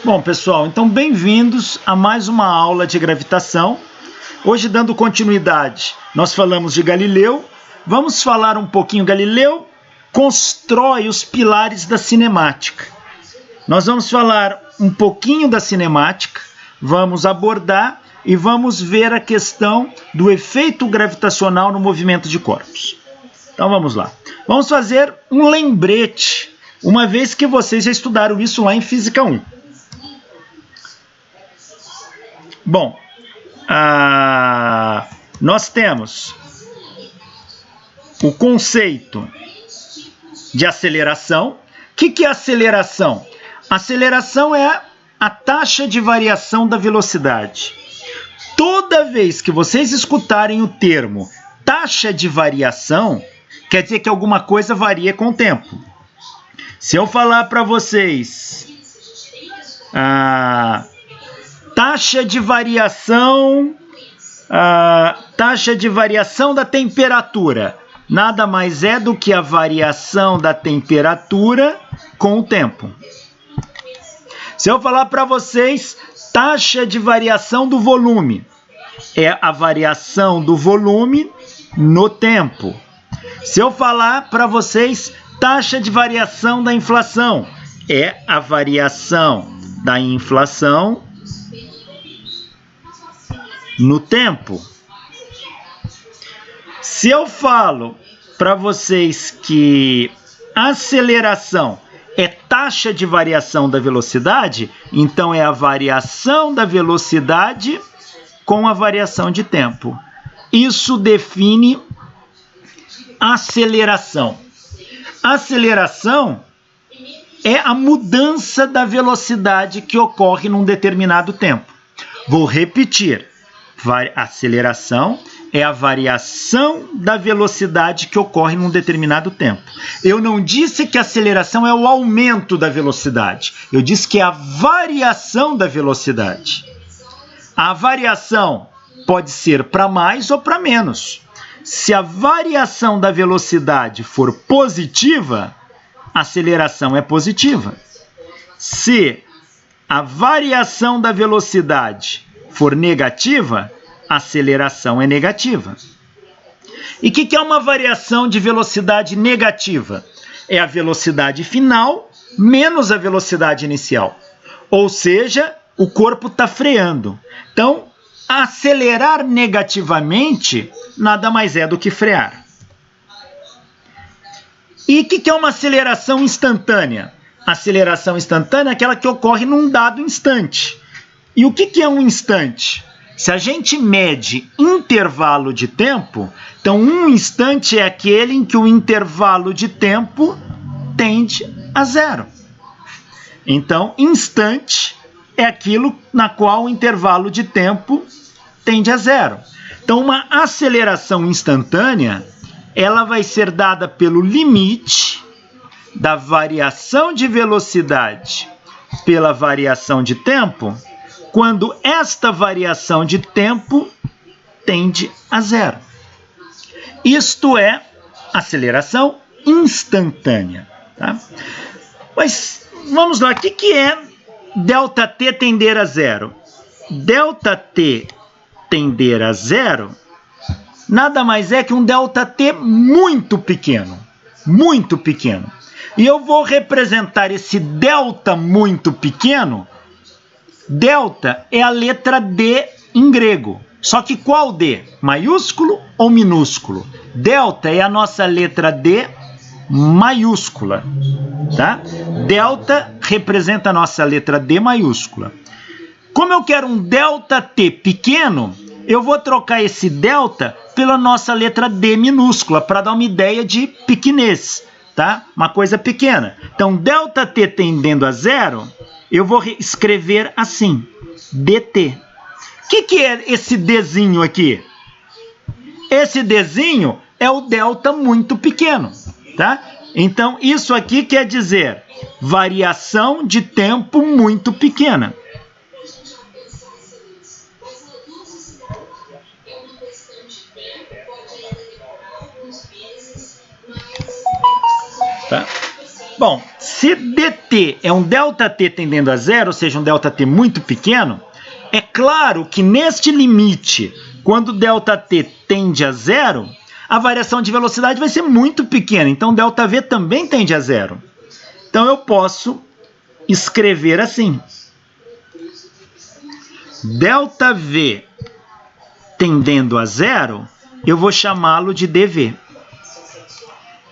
Bom, pessoal, então bem-vindos a mais uma aula de gravitação. Hoje, dando continuidade, nós falamos de Galileu. Vamos falar um pouquinho. Galileu constrói os pilares da cinemática. Nós vamos falar um pouquinho da cinemática, vamos abordar e vamos ver a questão do efeito gravitacional no movimento de corpos. Então vamos lá. Vamos fazer um lembrete, uma vez que vocês já estudaram isso lá em Física 1. Bom, nós temos o conceito de aceleração. O que é aceleração? Aceleração é a taxa de variação da velocidade. Toda vez que vocês escutarem o termo taxa de variação, quer dizer que alguma coisa varia com o tempo. Se eu falar para vocês taxa de variação da temperatura, nada mais é do que a variação da temperatura com o tempo. Se eu falar para vocês taxa de variação do volume, é a variação do volume no tempo. Se eu falar para vocês taxa de variação da inflação, é a variação da inflação no tempo. Se eu falo para vocês que aceleração é taxa de variação da velocidade, então é a variação da velocidade com a variação de tempo. Isso define aceleração. Aceleração é a mudança da velocidade que ocorre num determinado tempo. Vou repetir. Aceleração é a variação da velocidade que ocorre num determinado tempo. Eu não disse que a aceleração é o aumento da velocidade. Eu disse que é a variação da velocidade. A variação pode ser para mais ou para menos. Se a variação da velocidade for positiva, a aceleração é positiva. Se a variação da velocidade for negativa, a aceleração é negativa. E o que é uma variação de velocidade negativa? É a velocidade final menos a velocidade inicial. Ou seja, o corpo está freando. Então, acelerar negativamente nada mais é do que frear. E o que é uma aceleração instantânea? A aceleração instantânea é aquela que ocorre num dado instante. E o que é um instante? Se a gente mede intervalo de tempo, então um instante é aquele em que o intervalo de tempo tende a zero. Então, instante é aquilo na qual o intervalo de tempo tende a zero. Então, uma aceleração instantânea, ela vai ser dada pelo limite da variação de velocidade pela variação de tempo, quando esta variação de tempo tende a zero. Isto é aceleração instantânea. Tá? Mas vamos lá, o que é ΔT tender a zero? ΔT tender a zero nada mais é que um ΔT muito pequeno. Muito pequeno. E eu vou representar esse delta muito pequeno. Delta é a letra D em grego. Só que qual D? Maiúsculo ou minúsculo? Delta é a nossa letra D maiúscula. Tá? Delta representa a nossa letra D maiúscula. Como eu quero um ΔT pequeno, eu vou trocar esse delta pela nossa letra D minúscula, para dar uma ideia de pequenez. Tá? Uma coisa pequena. Então, ΔT tendendo a zero, eu vou escrever assim, dt. O que é esse Dzinho aqui? Esse Dzinho é o delta muito pequeno. Tá? Então, isso aqui quer dizer variação de tempo muito pequena. Tá? Bom, se dt é um ΔT tendendo a zero, ou seja, um ΔT muito pequeno, é claro que neste limite, quando ΔT tende a zero, a variação de velocidade vai ser muito pequena. Então, ΔV também tende a zero. Então, eu posso escrever assim. ΔV tendendo a zero, eu vou chamá-lo de dV.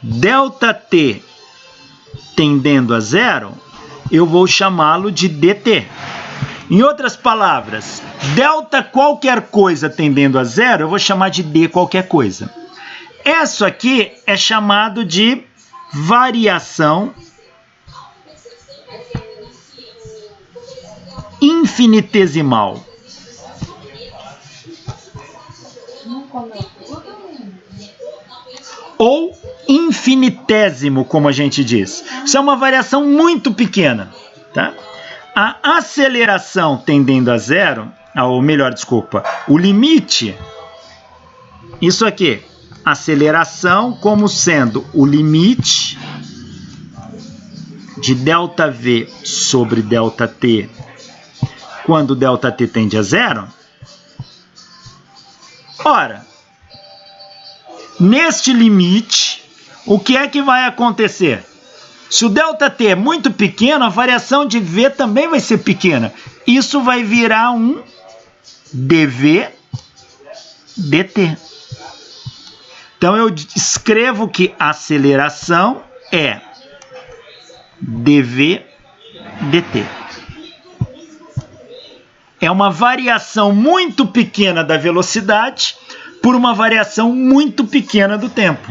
ΔT tendendo a zero, eu vou chamá-lo de dt. Em outras palavras, delta qualquer coisa tendendo a zero, eu vou chamar de d qualquer coisa. Isso aqui é chamado de variação infinitesimal. Ou infinitésimo, como a gente diz. Isso é uma variação muito pequena, tá? A aceleração tendendo a zero, ou melhor, desculpa, o limite, isso aqui, aceleração como sendo o limite de ΔV sobre ΔT quando ΔT tende a zero. Ora, neste limite, o que é que vai acontecer? Se o ΔT é muito pequeno, a variação de V também vai ser pequena. Isso vai virar um dV dt. Então, eu escrevo que a aceleração é dV dt. É uma variação muito pequena da velocidade por uma variação muito pequena do tempo.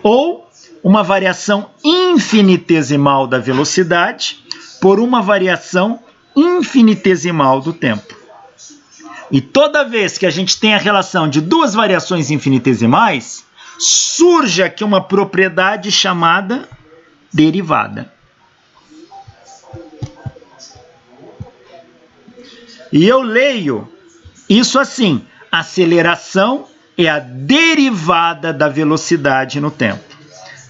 Ou uma variação infinitesimal da velocidade por uma variação infinitesimal do tempo. E toda vez que a gente tem a relação de duas variações infinitesimais, surge aqui uma propriedade chamada derivada. E eu leio isso assim: aceleração é a derivada da velocidade no tempo.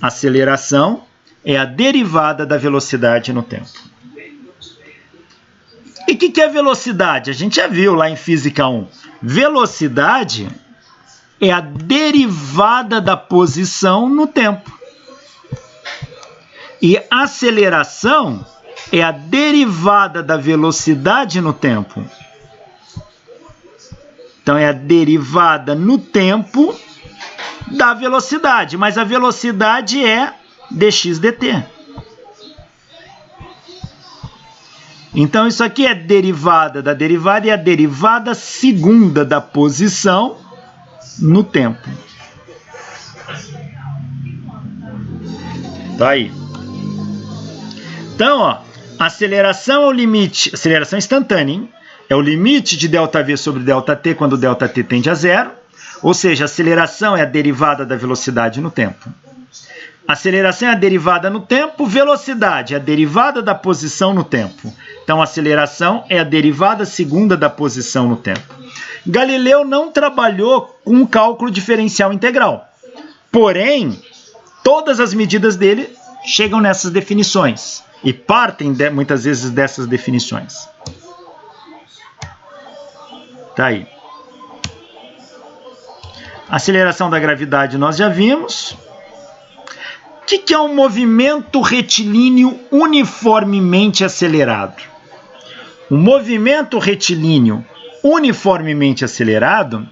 Aceleração é a derivada da velocidade no tempo. E o que é velocidade? A gente já viu lá em Física 1. Velocidade é a derivada da posição no tempo. E aceleração é a derivada da velocidade no tempo. Então, é a derivada no tempo da velocidade, mas a velocidade é dx dt. Então, isso aqui é derivada da derivada e a derivada segunda da posição no tempo. Tá aí. Então, ó, aceleração é o limite, aceleração instantânea, hein? É o limite de ΔV sobre ΔT quando ΔT tende a zero. Ou seja, aceleração é a derivada da velocidade no tempo. Aceleração é a derivada no tempo, velocidade é a derivada da posição no tempo. Então, aceleração é a derivada segunda da posição no tempo. Galileu não trabalhou com cálculo diferencial integral. Porém, todas as medidas dele chegam nessas definições e partem muitas vezes dessas definições. Tá aí. Aceleração da gravidade nós já vimos. O que é um movimento retilíneo uniformemente acelerado? Um movimento retilíneo uniformemente acelerado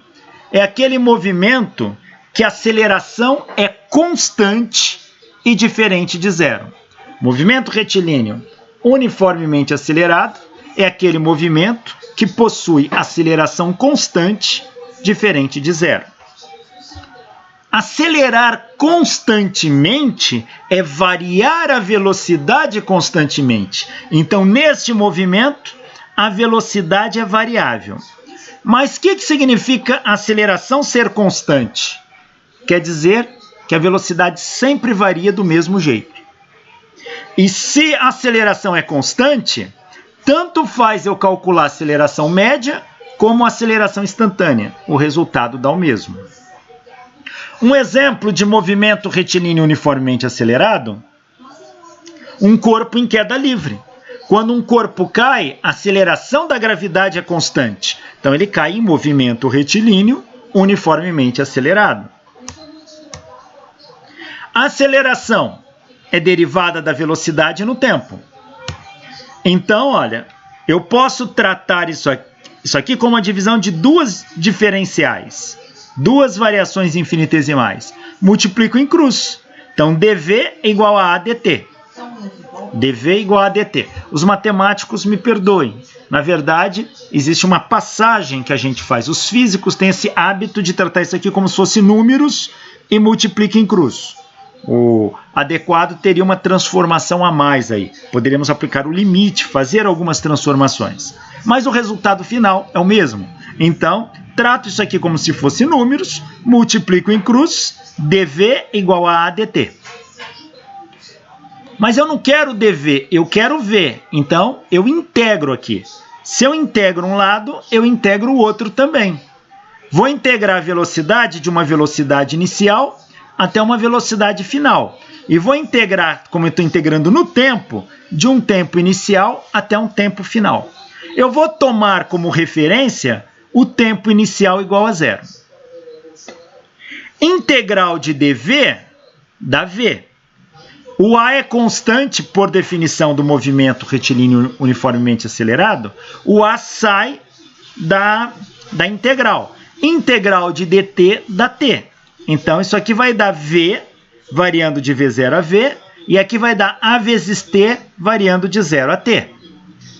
é aquele movimento que a aceleração é constante e diferente de zero. Movimento retilíneo uniformemente acelerado é aquele movimento que possui aceleração constante diferente de zero. Acelerar constantemente é variar a velocidade constantemente. Então, neste movimento, a velocidade é variável. Mas o que significa a aceleração ser constante? Quer dizer que a velocidade sempre varia do mesmo jeito. E se a aceleração é constante, tanto faz eu calcular a aceleração média como a aceleração instantânea. O resultado dá o mesmo. Um exemplo de movimento retilíneo uniformemente acelerado, um corpo em queda livre. Quando um corpo cai, a aceleração da gravidade é constante. Então ele cai em movimento retilíneo uniformemente acelerado. A aceleração é derivada da velocidade no tempo. Então, olha, eu posso tratar isso aqui como uma divisão de duas diferenciais, duas variações infinitesimais. Multiplico em cruz. Então, dv é igual a dt. dv é igual a dt. Os matemáticos me perdoem. Na verdade, existe uma passagem que a gente faz. Os físicos têm esse hábito de tratar isso aqui como se fosse números e multiplica em cruz. O adequado teria uma transformação a mais aí. Poderíamos aplicar o limite, fazer algumas transformações. Mas o resultado final é o mesmo. Então, trato isso aqui como se fosse números, multiplico em cruz, dv igual a ADT. Mas eu não quero dv, eu quero v. Então, eu integro aqui. Se eu integro um lado, eu integro o outro também. Vou integrar a velocidade de uma velocidade inicial até uma velocidade final. E vou integrar, como eu estou integrando no tempo, de um tempo inicial até um tempo final. Eu vou tomar como referência o tempo inicial igual a zero. Integral de dv dá v. O a é constante por definição do movimento retilíneo uniformemente acelerado. O a sai da integral. Integral de dt dá t. Então, isso aqui vai dar v, variando de v0 a v, e aqui vai dar a vezes t, variando de 0 a t.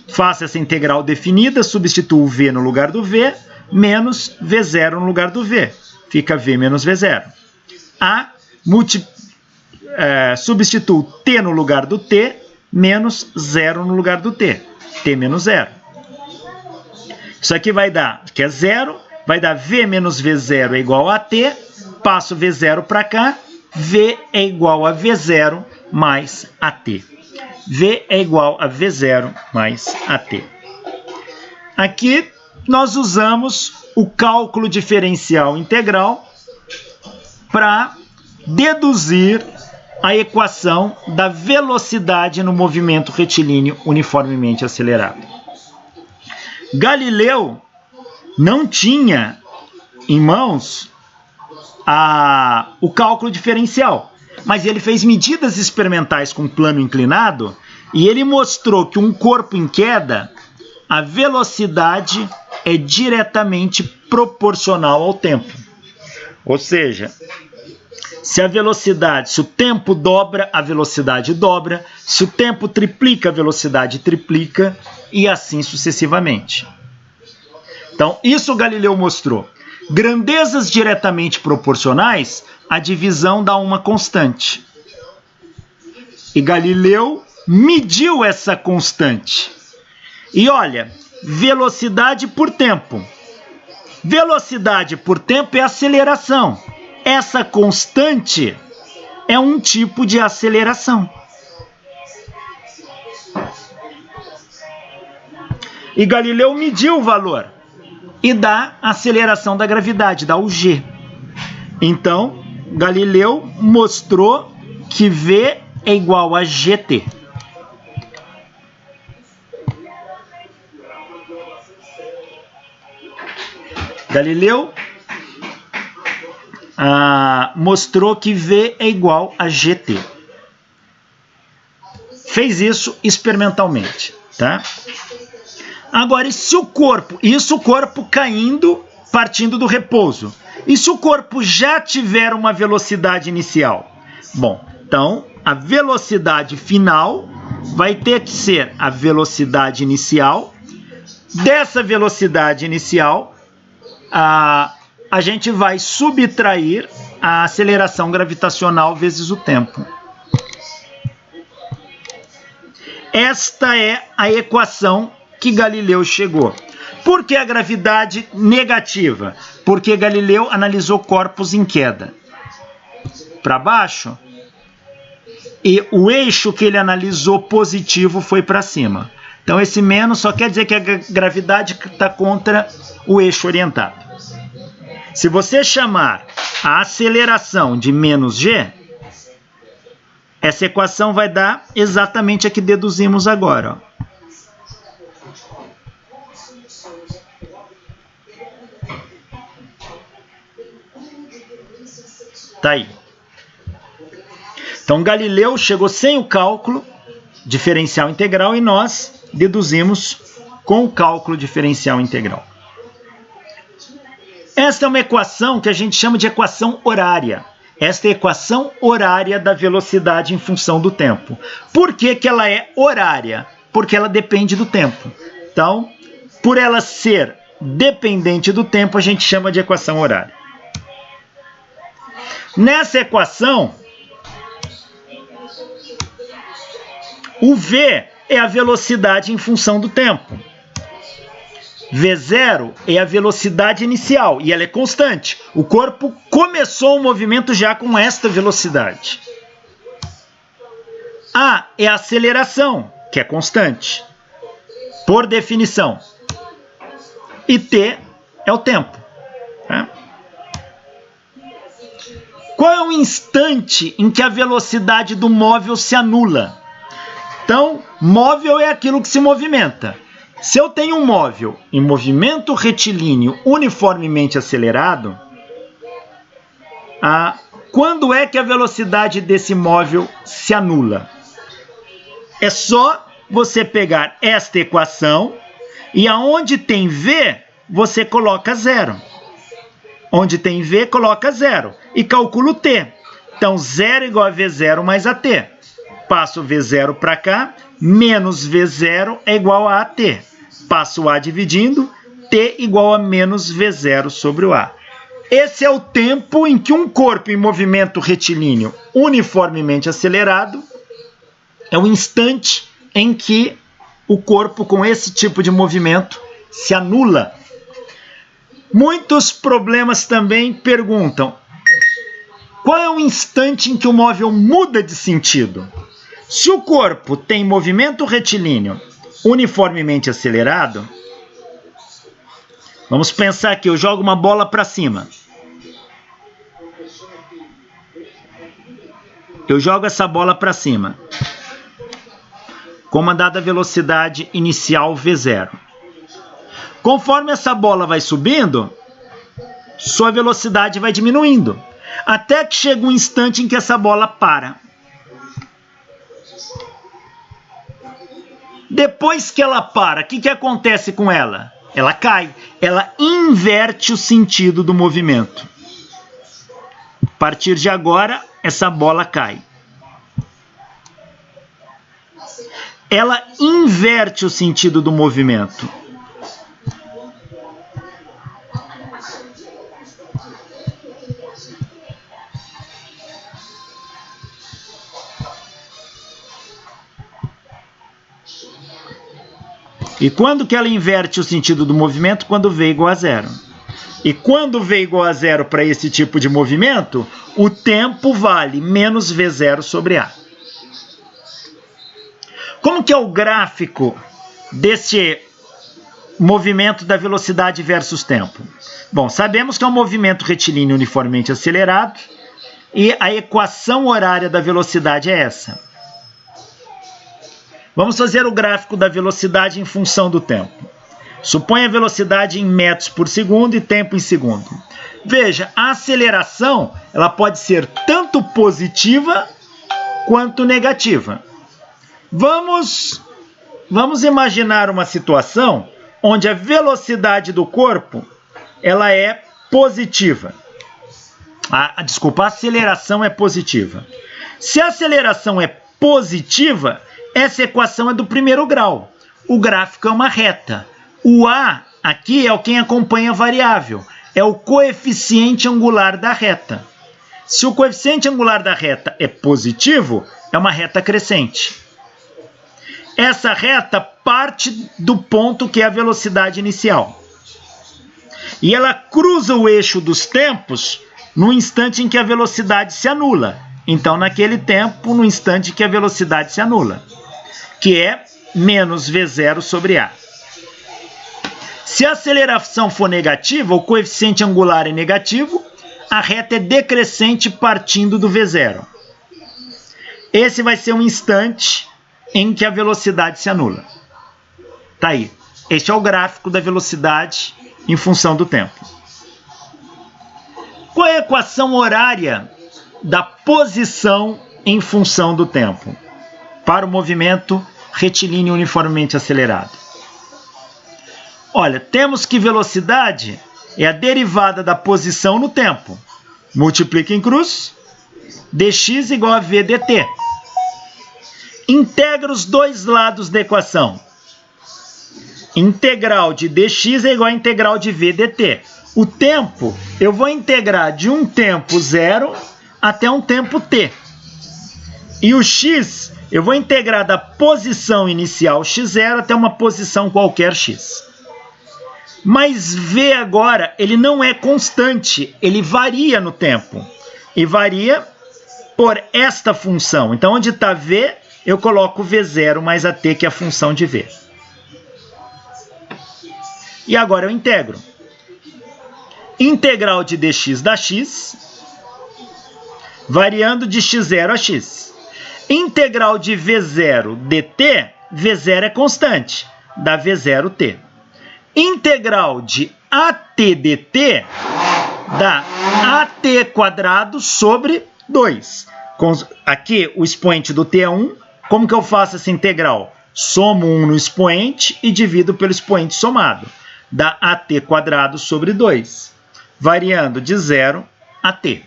Faço essa integral definida, substituo v no lugar do v, menos v0 no lugar do v. Fica v menos v0. Substituo t no lugar do t, menos 0 no lugar do t. T menos 0. Isso aqui vai dar, que é 0, vai dar v menos v0 é igual a t. Passo v0 para cá, v é igual a v0 mais at. v é igual a v0 mais at. Aqui nós usamos o cálculo diferencial integral para deduzir a equação da velocidade no movimento retilíneo uniformemente acelerado. Galileu não tinha em mãos o cálculo diferencial, mas ele fez medidas experimentais com plano inclinado e ele mostrou que um corpo em queda, a velocidade é diretamente proporcional ao tempo. Ou seja, se o tempo dobra, a velocidade dobra, se o tempo triplica, a velocidade triplica e assim sucessivamente. Então, isso Galileu mostrou. Grandezas diretamente proporcionais, a divisão dá uma constante. E Galileu mediu essa constante. E olha, velocidade por tempo. Velocidade por tempo é aceleração. Essa constante é um tipo de aceleração. E Galileu mediu o valor. E dá a aceleração da gravidade, dá o g. Então, Galileu mostrou que v é igual a gt. Galileu mostrou que v é igual a gt. Fez isso experimentalmente, tá? Agora, e se o corpo caindo, partindo do repouso, e se o corpo já tiver uma velocidade inicial? Bom, então, a velocidade final vai ter que ser a velocidade inicial. Dessa velocidade inicial, a gente vai subtrair a aceleração gravitacional vezes o tempo. Esta é a equação que Galileu chegou. Por que a gravidade negativa? Porque Galileu analisou corpos em queda para baixo e o eixo que ele analisou positivo foi para cima. Então esse menos só quer dizer que a gravidade está contra o eixo orientado. Se você chamar a aceleração de menos g, Essa equação vai dar exatamente a que deduzimos agora. Ó. Tá aí. Então, Galileu chegou sem o cálculo diferencial integral e nós deduzimos com o cálculo diferencial integral. Esta é uma equação que a gente chama de equação horária. Esta é a equação horária da velocidade em função do tempo. Por que que ela é horária? Porque ela depende do tempo. Então, por ela ser dependente do tempo, a gente chama de equação horária. Nessa equação, o v é a velocidade em função do tempo. V0 é a velocidade inicial e ela é constante. O corpo começou o movimento já com esta velocidade. A é a aceleração, que é constante, por definição. E T é o tempo. Tá? Qual é o instante em que a velocidade do móvel se anula? Então, móvel é aquilo que se movimenta. Se eu tenho um móvel em movimento retilíneo uniformemente acelerado, quando é que a velocidade desse móvel se anula? É só você pegar esta equação e aonde tem V, você coloca 0. Onde tem V, coloca 0 e calcula o T. Então, 0 igual a V0 mais AT. Passo o V0 para cá, menos V0 é igual a AT. Passo o A dividindo, T igual a menos V0 sobre o A. Esse é o tempo em que um corpo em movimento retilíneo uniformemente acelerado é o instante em que o corpo com esse tipo de movimento se anula. Muitos problemas também perguntam: qual é o instante em que o móvel muda de sentido? Se o corpo tem movimento retilíneo uniformemente acelerado, vamos pensar que eu jogo uma bola para cima. Eu jogo essa bola para cima, com uma dada velocidade inicial V0. Conforme essa bola vai subindo, sua velocidade vai diminuindo, até que chega um instante em que essa bola para. Depois que ela para, o que acontece com ela? Ela cai, ela inverte o sentido do movimento. A partir de agora, essa bola cai. Ela inverte o sentido do movimento. E quando que ela inverte o sentido do movimento? Quando V igual a 0. E quando V igual a 0 para esse tipo de movimento, o tempo vale menos V0 sobre A. Como que é o gráfico desse movimento da velocidade versus tempo? Bom, sabemos que é um movimento retilíneo uniformemente acelerado e a equação horária da velocidade é essa. Vamos fazer o gráfico da velocidade em função do tempo. Suponha a velocidade em metros por segundo e tempo em segundo. Veja, a aceleração ela pode ser tanto positiva quanto negativa. Vamos imaginar uma situação onde a velocidade do corpo ela é positiva. A aceleração é positiva. Se a aceleração é positiva, essa equação é do primeiro grau. O gráfico é uma reta. O A aqui é quem acompanha a variável. É o coeficiente angular da reta. Se o coeficiente angular da reta é positivo, é uma reta crescente. Essa reta parte do ponto que é a velocidade inicial. E ela cruza o eixo dos tempos no instante em que a velocidade se anula. Então, naquele tempo, no instante que a velocidade se anula, que é menos V0 sobre A. Se a aceleração for negativa, o coeficiente angular é negativo, a reta é decrescente partindo do V0. esse vai ser um instante em que a velocidade se anula. Tá aí. Este é o gráfico da velocidade em função do tempo. Qual é a equação horária da posição em função do tempo para o movimento retilíneo uniformemente acelerado? Olha, temos que velocidade é a derivada da posição no tempo. Multiplica em cruz, dx igual a v dt. Integra os dois lados da equação. Integral de dx é igual a integral de v dt. O tempo, eu vou integrar de um tempo zero até um tempo t. E o x, eu vou integrar da posição inicial x0 até uma posição qualquer x. Mas v agora, ele não é constante, ele varia no tempo. E varia por esta função. Então, onde está v, eu coloco v0 mais a t, que é a função de v. E agora eu integro. Integral de dx dá x, variando de x0 a x. Integral de v0 dt, v0 é constante, dá v0t. Integral de at dt dá at quadrado sobre 2. Aqui o expoente do t é 1. Como que eu faço essa integral? Somo 1 no expoente e divido pelo expoente somado. Dá at quadrado sobre 2, variando de 0 a t.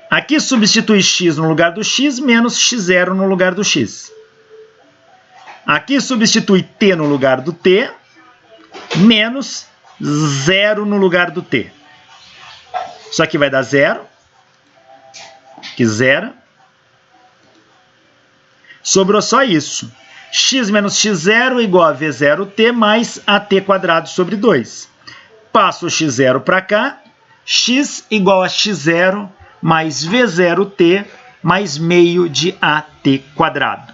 Aqui substitui x no lugar do x, menos x0 no lugar do x. Aqui substitui t no lugar do t, menos 0 no lugar do t. Isso aqui vai dar 0, que zera. Sobrou só isso. X menos x0 igual a v0t mais at quadrado sobre 2. Passo o x0 para cá, x igual a x0 mais v0t mais meio de at quadrado.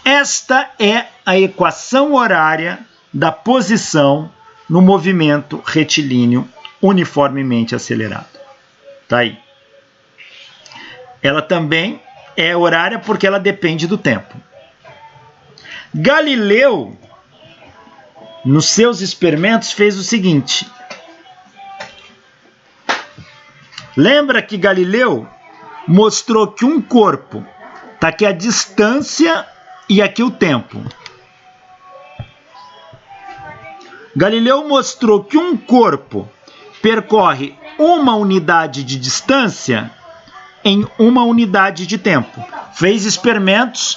Esta é a equação horária da posição no movimento retilíneo uniformemente acelerado. Tá aí. Ela também é horária porque ela depende do tempo. Galileu, nos seus experimentos, fez o seguinte. Lembra que Galileu mostrou que um corpo, tá aqui a distância e aqui o tempo. Galileu mostrou que um corpo percorre uma unidade de distância em uma unidade de tempo. Fez experimentos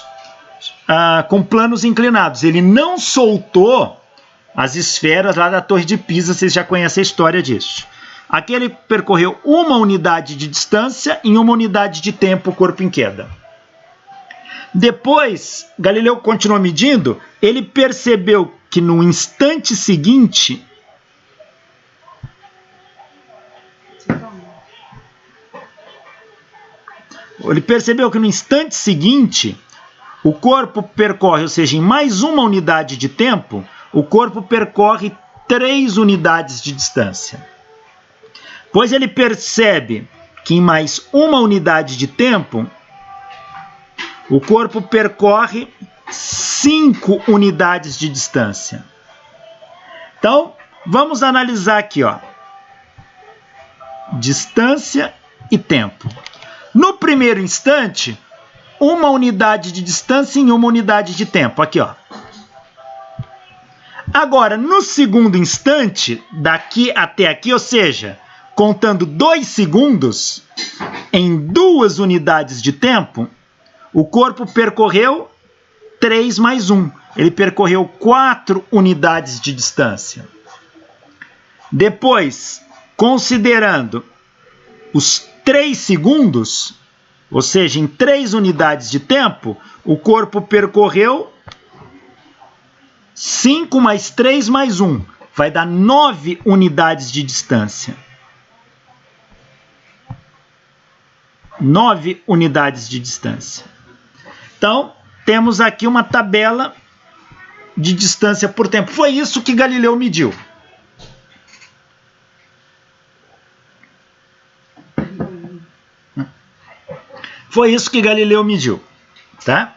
com planos inclinados. Ele não soltou as esferas lá da Torre de Pisa, vocês já conhecem a história disso. Aqui ele percorreu uma unidade de distância em uma unidade de tempo, o corpo em queda. Depois, Galileu continuou medindo, ele percebeu que no instante seguinte, o corpo percorre, ou seja, em mais uma unidade de tempo, o corpo percorre 3 unidades de distância. Pois ele percebe que em mais uma unidade de tempo, o corpo percorre 5 unidades de distância. Então, vamos analisar aqui, ó. Distância e tempo. No primeiro instante, uma unidade de distância em uma unidade de tempo. Aqui, ó. Agora, no segundo instante, daqui até aqui, ou seja, contando 2 segundos, em 2 unidades de tempo, o corpo percorreu 3 mais 1. Ele percorreu 4 unidades de distância. Depois, considerando os 3 segundos, ou seja, em 3 unidades de tempo, o corpo percorreu 5 mais 3 mais 1. Vai dar 9 unidades de distância. 9 unidades de distância. Então, temos aqui uma tabela de distância por tempo. Foi isso que Galileu mediu. Foi isso que Galileu mediu, tá?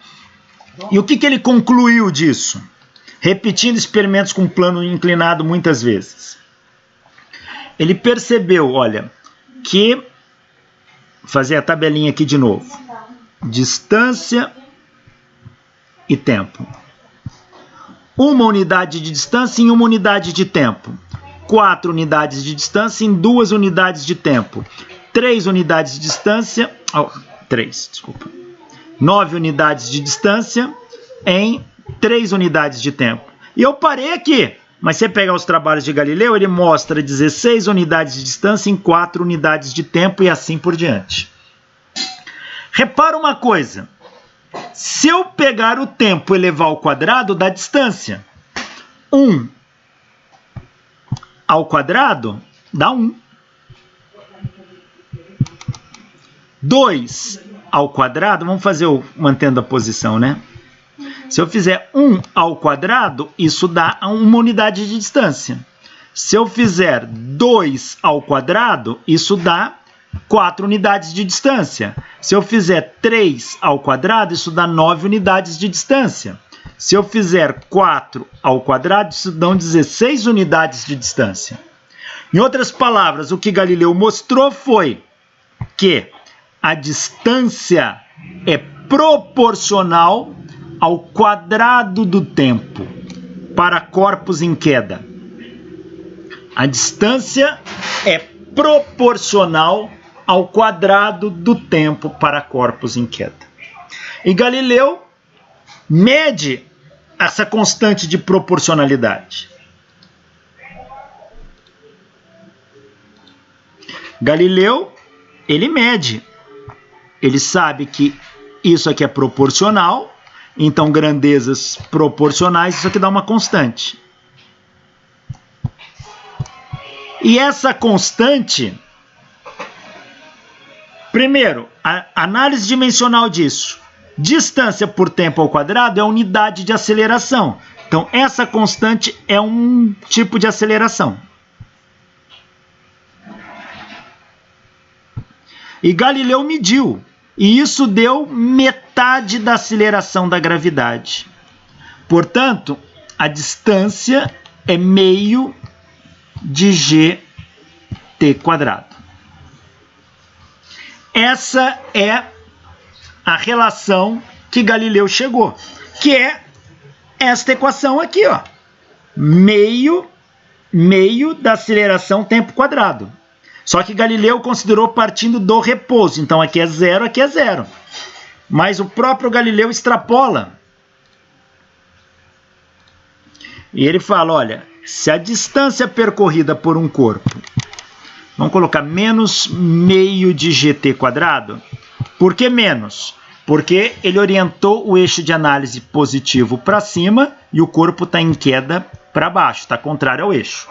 E o que ele concluiu disso? Repetindo experimentos com plano inclinado muitas vezes. Ele percebeu, olha, que... Vou fazer a tabelinha aqui de novo. Distância e tempo. Uma unidade de distância em uma unidade de tempo. 4 unidades de distância em 2 unidades de tempo. 3 unidades de distância... 9 unidades de distância em 3 unidades de tempo. E eu parei aqui. Mas se você pegar os trabalhos de Galileu, ele mostra 16 unidades de distância em 4 unidades de tempo e assim por diante. Repara uma coisa. Se eu pegar o tempo e elevar ao quadrado, dá distância. 1 ao quadrado dá 1. 2 ao quadrado, vamos fazer mantendo a posição, né? Se eu fizer 1 ao quadrado, isso dá uma unidade de distância. Se eu fizer 2 ao quadrado, isso dá 4 unidades de distância. Se eu fizer 3 ao quadrado, isso dá 9 unidades de distância. Se eu fizer 4 ao quadrado, isso dão 16 unidades de distância. Em outras palavras, o que Galileu mostrou foi que a distância é proporcional ao quadrado do tempo para corpos em queda. A distância é proporcional ao quadrado do tempo para corpos em queda. E Galileu mede essa constante de proporcionalidade. Galileu, ele mede. Ele sabe que isso aqui é proporcional, então grandezas proporcionais, isso aqui dá uma constante. E essa constante, primeiro, a análise dimensional disso. Distância por tempo ao quadrado é a unidade de aceleração. Então, essa constante é um tipo de aceleração. E Galileu mediu. E isso deu metade da aceleração da gravidade. Portanto, a distância é meio de gt². Essa é a relação que Galileu chegou, que é esta equação aqui, ó. Meio da aceleração tempo quadrado. Só que Galileu considerou partindo do repouso. Então aqui é zero, aqui é zero. Mas o próprio Galileu extrapola. E ele fala, olha, se a distância percorrida por um corpo, vamos colocar menos meio de gt². Por que menos? Porque ele orientou o eixo de análise positivo para cima e o corpo está em queda para baixo, está contrário ao eixo.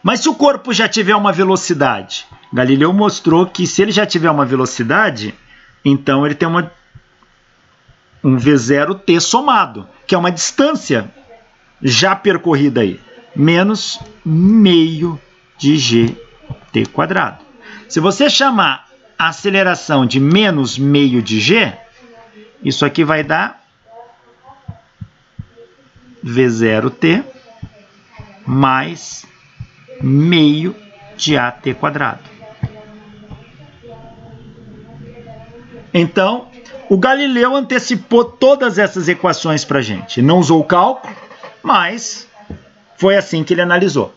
Mas se o corpo já tiver uma velocidade, Galileu mostrou que se ele já tiver uma velocidade, então ele tem um V0t somado, que é uma distância já percorrida aí, menos meio de gt². Se você chamar a aceleração de menos meio de g, isso aqui vai dar V0t mais meio de at². Então, o Galileu antecipou todas essas equações para a gente. Não usou o cálculo, mas foi assim que ele analisou.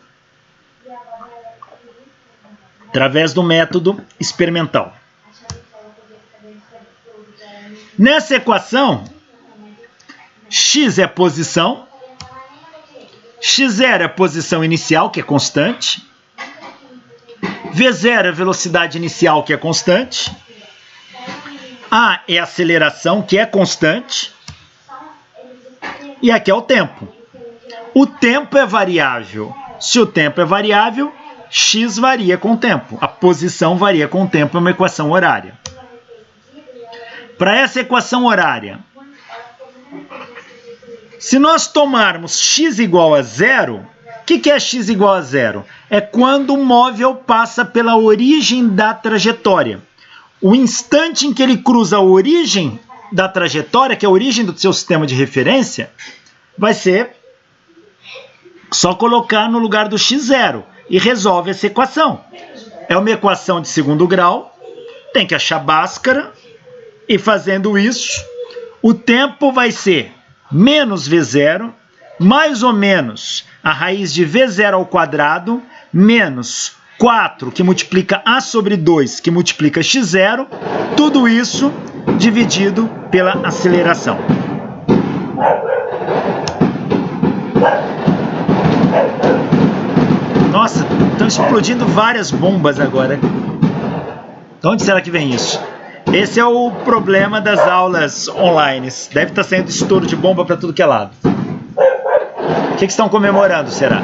Através do método experimental. Nessa equação, x é a posição, x0 é a posição inicial, que é constante, v0 é a velocidade inicial, que é constante, a é a aceleração, que é constante, e aqui é o tempo. O tempo é variável. Se o tempo é variável, x varia com o tempo. A posição varia com o tempo, é uma equação horária. Para essa equação horária, se nós tomarmos x igual a 0, que é x igual a 0? É quando o móvel passa pela origem da trajetória. O instante em que ele cruza a origem da trajetória, que é a origem do seu sistema de referência, vai ser só colocar no lugar do x0 e resolve essa equação. É uma equação de segundo grau, tem que achar Bhaskara, e fazendo isso, o tempo vai ser menos v0, mais ou menos a raiz de v0 ao quadrado, menos 4, que multiplica a sobre 2, que multiplica x0, tudo isso dividido pela aceleração. Nossa, estão explodindo várias bombas agora. De onde será que vem isso? Esse é o problema das aulas online. Deve estar saindo estouro de bomba para tudo que é lado. O que estão comemorando, será?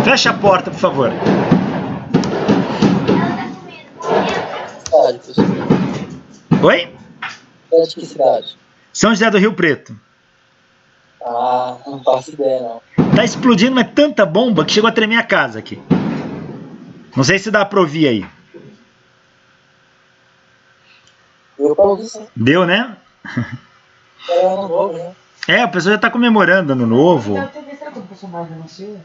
Fecha a porta, por favor. Cidade, professor. Oi? De que cidade? São José do Rio Preto. Ah, não faço ideia, não. Tá explodindo, mas tanta bomba que chegou a tremer a casa aqui. Não sei se dá pra ouvir aí. Eu pra ouvir, sim. Deu, né? É ano novo, né? É, a pessoa já tá comemorando ano novo. Será que o Bolsonaro renunciou?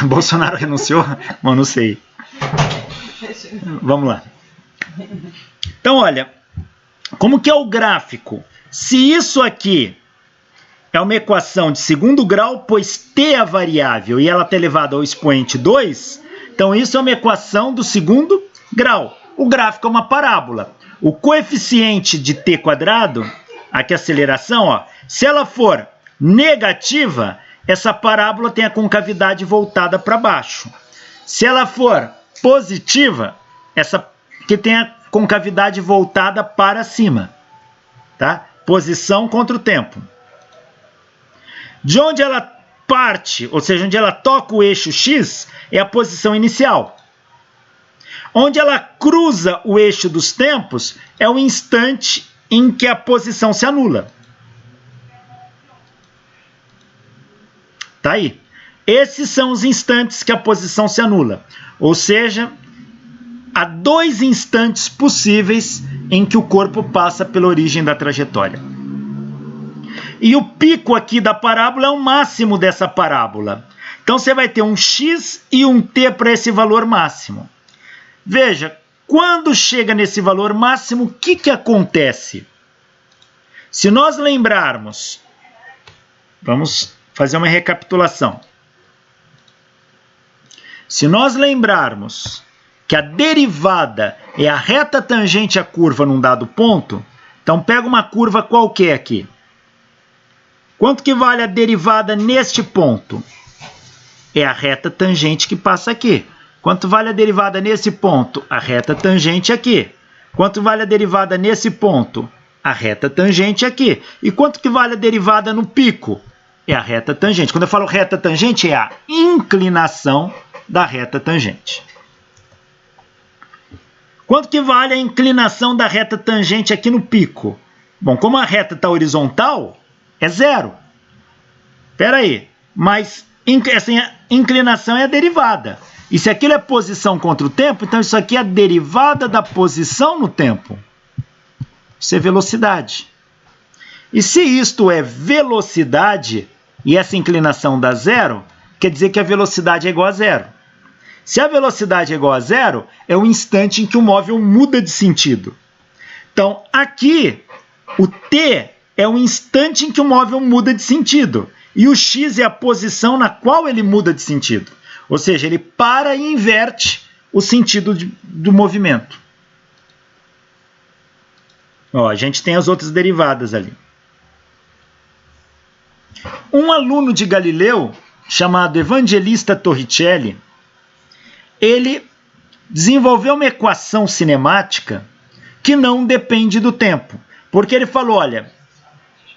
Bolsonaro renunciou? Bom, não sei. Vamos lá. Então, olha, como que é o gráfico? Se isso aqui é uma equação de segundo grau, pois t é a variável e ela está elevada ao expoente 2, então isso é uma equação do segundo grau. O gráfico é uma parábola. O coeficiente de t quadrado, aqui a aceleração, ó, se ela for negativa, essa parábola tem a concavidade voltada para baixo. Se ela for positiva, essa que tem a concavidade voltada para cima. Tá? Posição contra o tempo. De onde ela parte, ou seja, onde ela toca o eixo x, é a posição inicial. Onde ela cruza o eixo dos tempos é o instante em que a posição se anula. Tá aí. Esses são os instantes que a posição se anula. Ou seja, há 2 instantes possíveis em que o corpo passa pela origem da trajetória. E o pico aqui da parábola é o máximo dessa parábola. Então você vai ter um x e um t para esse valor máximo. Veja, quando chega nesse valor máximo, o que acontece? Se nós lembrarmos, vamos fazer uma recapitulação. Se nós lembrarmos que a derivada é a reta tangente à curva num dado ponto, então pega uma curva qualquer aqui. Quanto que vale a derivada neste ponto? É a reta tangente que passa aqui. Quanto vale a derivada nesse ponto? A reta tangente aqui. Quanto vale a derivada nesse ponto? A reta tangente aqui. E quanto que vale a derivada no pico? É a reta tangente. Quando eu falo reta tangente, é a inclinação da reta tangente. Quanto que vale a inclinação da reta tangente aqui no pico? Bom, como a reta está horizontal, é 0. Espera aí, mas essa inclinação é a derivada. E se aquilo é posição contra o tempo, então isso aqui é a derivada da posição no tempo. Isso é velocidade. E se isto é velocidade, e essa inclinação dá 0, quer dizer que a velocidade é igual a 0. Se a velocidade é igual a 0, é o instante em que o móvel muda de sentido. Então, aqui, o t é o instante em que o móvel muda de sentido. E o x é a posição na qual ele muda de sentido. Ou seja, ele para e inverte o sentido do movimento. Ó, a gente tem as outras derivadas ali. Um aluno de Galileu, chamado Evangelista Torricelli, ele desenvolveu uma equação cinemática que não depende do tempo. Porque ele falou, olha,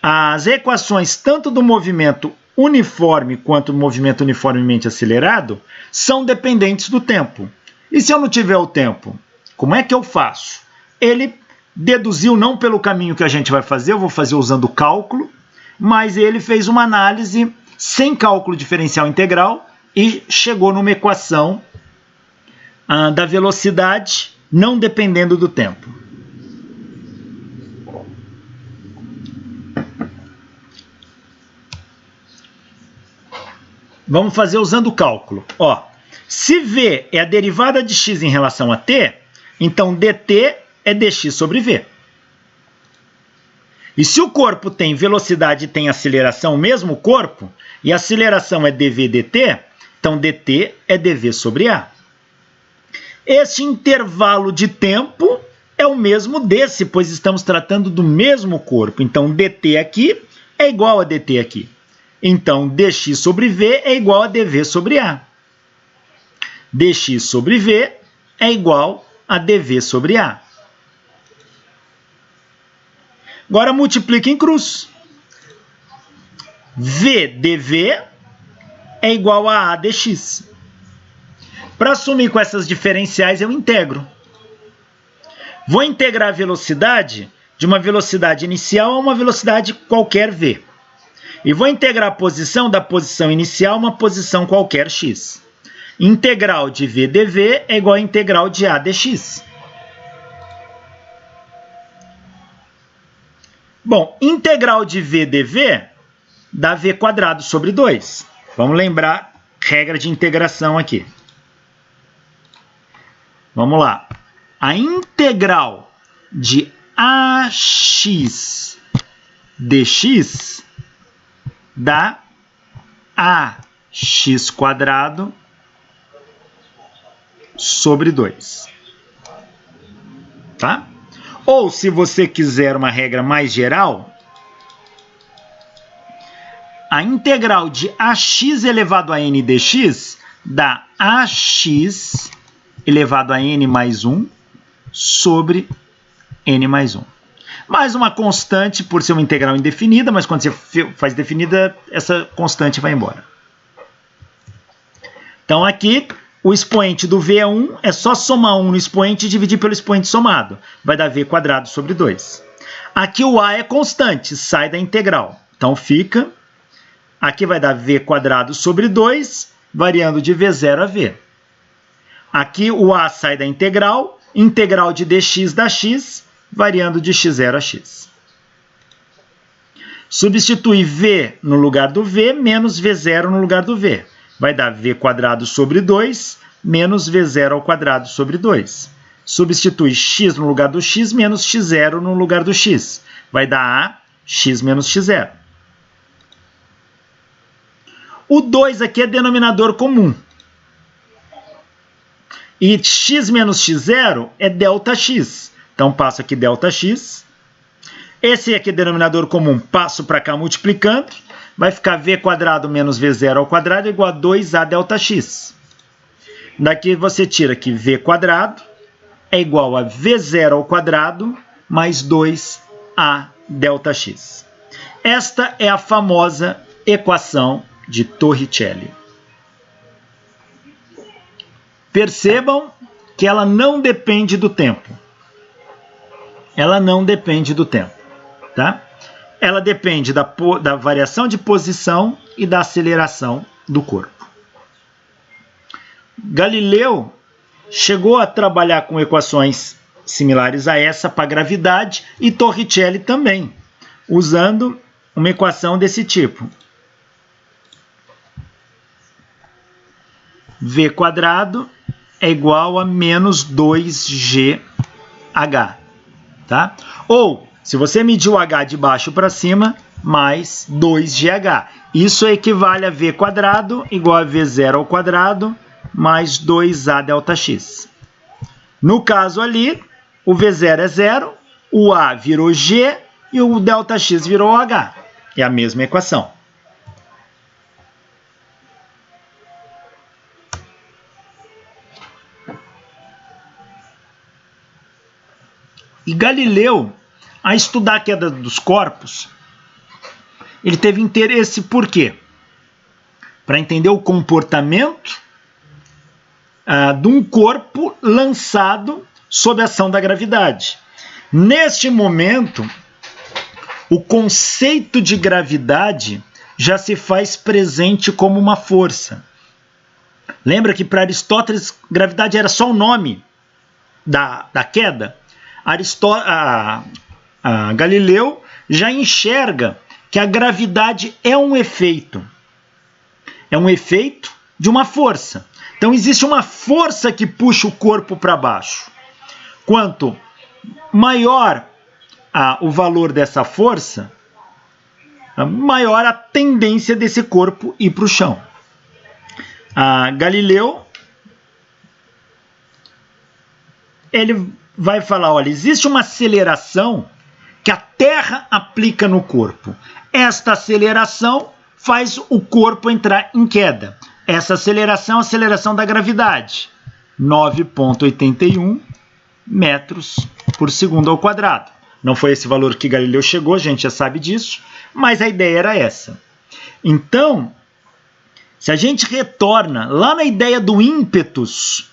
as equações tanto do movimento uniforme quanto do movimento uniformemente acelerado são dependentes do tempo. E se eu não tiver o tempo, como é que eu faço? Ele deduziu não pelo caminho que a gente vai fazer, eu vou fazer usando o cálculo, mas ele fez uma análise sem cálculo diferencial integral e chegou numa equação da velocidade não dependendo do tempo. Vamos fazer usando o cálculo. Ó, se V é a derivada de x em relação a t, então dt é dx sobre v. E se o corpo tem velocidade e tem aceleração, o mesmo corpo, e a aceleração é dv dt, então dt é dv sobre a. Este intervalo de tempo é o mesmo desse, pois estamos tratando do mesmo corpo. Então dt aqui é igual a dt aqui. Então dx sobre v é igual a dv sobre a. dx sobre v é igual a dv sobre a. Agora multiplica em cruz. V dv é igual a dx. Para assumir com essas diferenciais, eu integro. Vou integrar a velocidade de uma velocidade inicial a uma velocidade qualquer v. E vou integrar a posição da posição inicial a uma posição qualquer x. Integral de v dv é igual a integral de a dx. Bom, integral de v dv dá v quadrado sobre 2. Vamos lembrar regra de integração aqui. Vamos lá. A integral de ax dx dá ax quadrado sobre 2. Tá? Ou, se você quiser uma regra mais geral, a integral de ax elevado a n dx dá ax elevado a n mais 1 sobre n mais 1. Mais uma constante por ser uma integral indefinida, mas quando você faz definida, essa constante vai embora. Então aqui, o expoente do v é 1, é só somar 1 no expoente e dividir pelo expoente somado. Vai dar v quadrado sobre 2. Aqui o a é constante, sai da integral. Então fica, aqui vai dar v quadrado sobre 2, variando de v0 a v. Aqui o a sai da integral, integral de dx dá x, variando de x0 a x. Substitui v no lugar do v, menos v0 no lugar do v. Vai dar v quadrado sobre 2, menos v0 ao quadrado sobre 2. Substitui x no lugar do x, menos x0 no lugar do x. Vai dar a x menos x0. O 2 aqui é denominador comum. E x menos x0 é ΔX. Então, passo aqui ΔX. Esse aqui é denominador comum, passo para cá multiplicando. Vai ficar v quadrado menos v0 ao quadrado igual a 2a ΔX. Daqui você tira que v quadrado é igual a v0 ao quadrado mais 2a ΔX. Esta é a famosa equação de Torricelli. Percebam que ela não depende do tempo. Ela não depende do tempo, tá? Ela depende da variação de posição e da aceleração do corpo. Galileu chegou a trabalhar com equações similares a essa para gravidade e Torricelli também, usando uma equação desse tipo. V quadrado é igual a menos 2gh, tá? Ou, se você medir o h de baixo para cima, mais 2gh. Isso equivale a v quadrado igual a v0 ao quadrado mais 2a ΔX. No caso ali, o v0 é 0, o a virou g e o ΔX virou h. É a mesma equação. E Galileu, a estudar a queda dos corpos, ele teve interesse por quê? Para entender o comportamento de um corpo lançado sob a ação da gravidade. Neste momento, o conceito de gravidade já se faz presente como uma força. Lembra que para Aristóteles gravidade era só o nome da queda? Galileu já enxerga que a gravidade é um efeito. É um efeito de uma força. Então existe uma força que puxa o corpo para baixo. Quanto maior o valor dessa força, maior a tendência desse corpo ir para o chão. Galileu, ele vai falar, olha, existe uma aceleração que a Terra aplica no corpo. Esta aceleração faz o corpo entrar em queda. Essa aceleração é a aceleração da gravidade, 9,81 metros por segundo ao quadrado. Não foi esse valor que Galileu chegou, a gente já sabe disso, mas a ideia era essa. Então, se a gente retorna lá na ideia do ímpetus,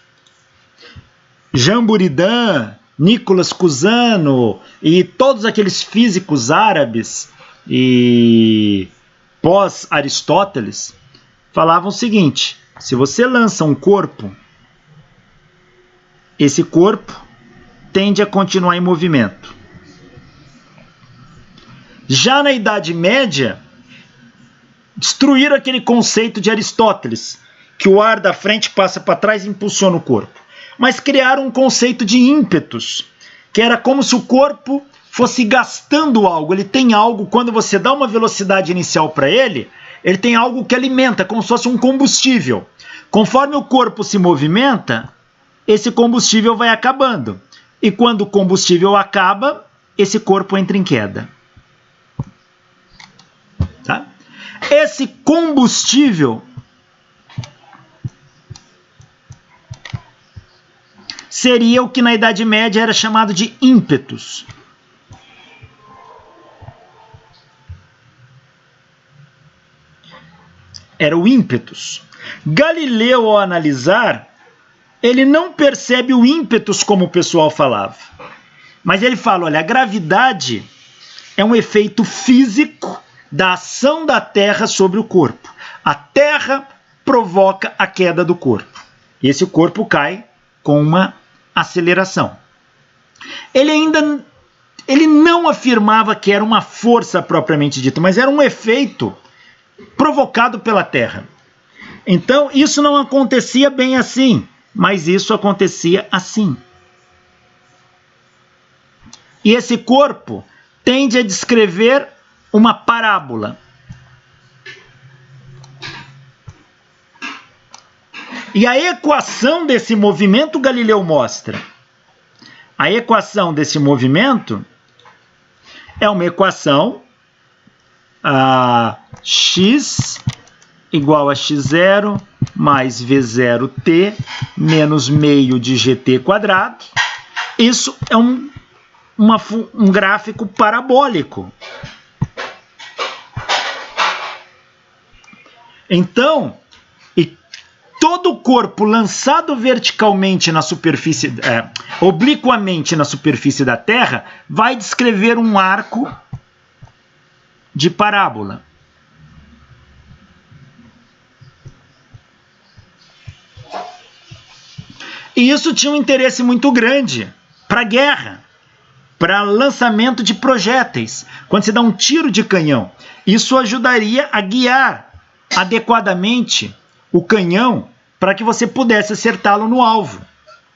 Jean Buridan, Nicolas Cusano e todos aqueles físicos árabes e pós-Aristóteles falavam o seguinte: se você lança um corpo, esse corpo tende a continuar em movimento. Já na Idade Média, destruíram aquele conceito de Aristóteles, que o ar da frente passa para trás e impulsiona o corpo. Mas criaram um conceito de ímpetus, que era como se o corpo fosse gastando algo. Ele tem algo, quando você dá uma velocidade inicial para ele, ele tem algo que alimenta, como se fosse um combustível. Conforme o corpo se movimenta, esse combustível vai acabando. E quando o combustível acaba, esse corpo entra em queda. Tá? Esse combustível seria o que na Idade Média era chamado de ímpetus. Era o ímpetus. Galileu, ao analisar, ele não percebe o ímpetus como o pessoal falava. Mas ele fala, olha, a gravidade é um efeito físico da ação da Terra sobre o corpo. A Terra provoca a queda do corpo. E esse corpo cai com uma aceleração. Ele não afirmava que era uma força propriamente dita, mas era um efeito provocado pela Terra. Então, isso não acontecia bem assim, mas isso acontecia assim. E esse corpo tende a descrever uma parábola. E a equação desse movimento Galileu mostra. A equação desse movimento é uma equação x igual a x0 mais v0t menos meio de gt quadrado. Isso é um gráfico parabólico. Então, todo o corpo lançado verticalmente na superfície, obliquamente na superfície da Terra, vai descrever um arco de parábola. E isso tinha um interesse muito grande para a guerra, para lançamento de projéteis. Quando você dá um tiro de canhão, isso ajudaria a guiar adequadamente o canhão para que você pudesse acertá-lo no alvo.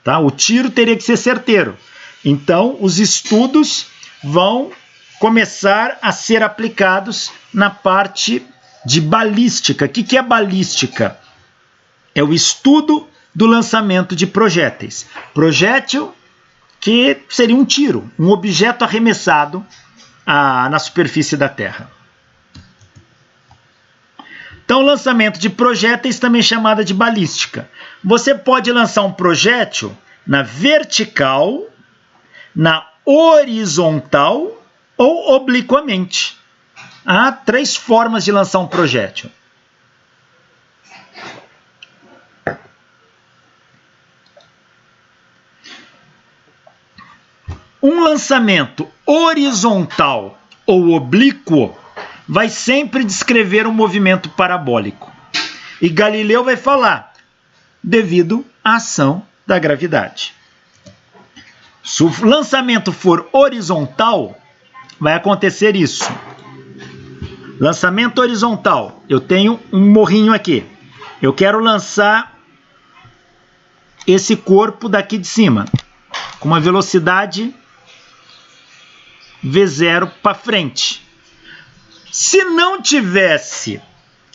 Tá? O tiro teria que ser certeiro. Então, os estudos vão começar a ser aplicados na parte de balística. O que é balística? É o estudo do lançamento de projéteis. Projétil, que seria um tiro, um objeto arremessado na superfície da Terra. Então, o lançamento de projéteis também é chamado de balística. Você pode lançar um projétil na vertical, na horizontal ou obliquamente. Há 3 formas de lançar um projétil. Um lançamento horizontal ou oblíquo vai sempre descrever um movimento parabólico. E Galileu vai falar, devido à ação da gravidade. Se o lançamento for horizontal, vai acontecer isso. Lançamento horizontal. Eu tenho um morrinho aqui. Eu quero lançar esse corpo daqui de cima, com uma velocidade V0 para frente. Se não tivesse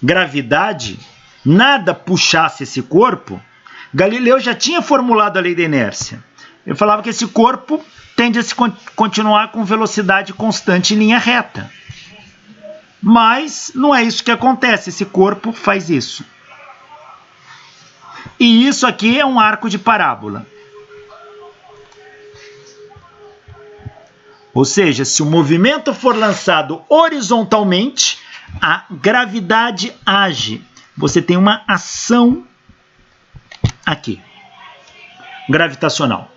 gravidade, nada puxasse esse corpo, Galileu já tinha formulado a lei da inércia. Ele falava que esse corpo tende a se continuar com velocidade constante em linha reta. Mas não é isso que acontece, esse corpo faz isso. E isso aqui é um arco de parábola. Ou seja, se o movimento for lançado horizontalmente, a gravidade age. Você tem uma ação aqui, gravitacional.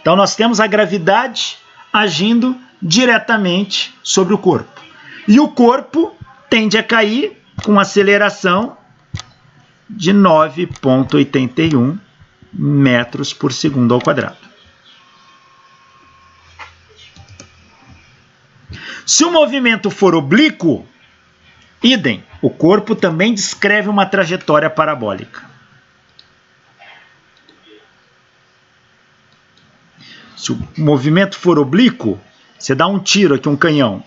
Então nós temos a gravidade agindo diretamente sobre o corpo. E o corpo tende a cair com aceleração de 9,81 metros por segundo ao quadrado. Se o movimento for oblíquo, idem, o corpo também descreve uma trajetória parabólica. Se o movimento for oblíquo, você dá um tiro aqui, um canhão.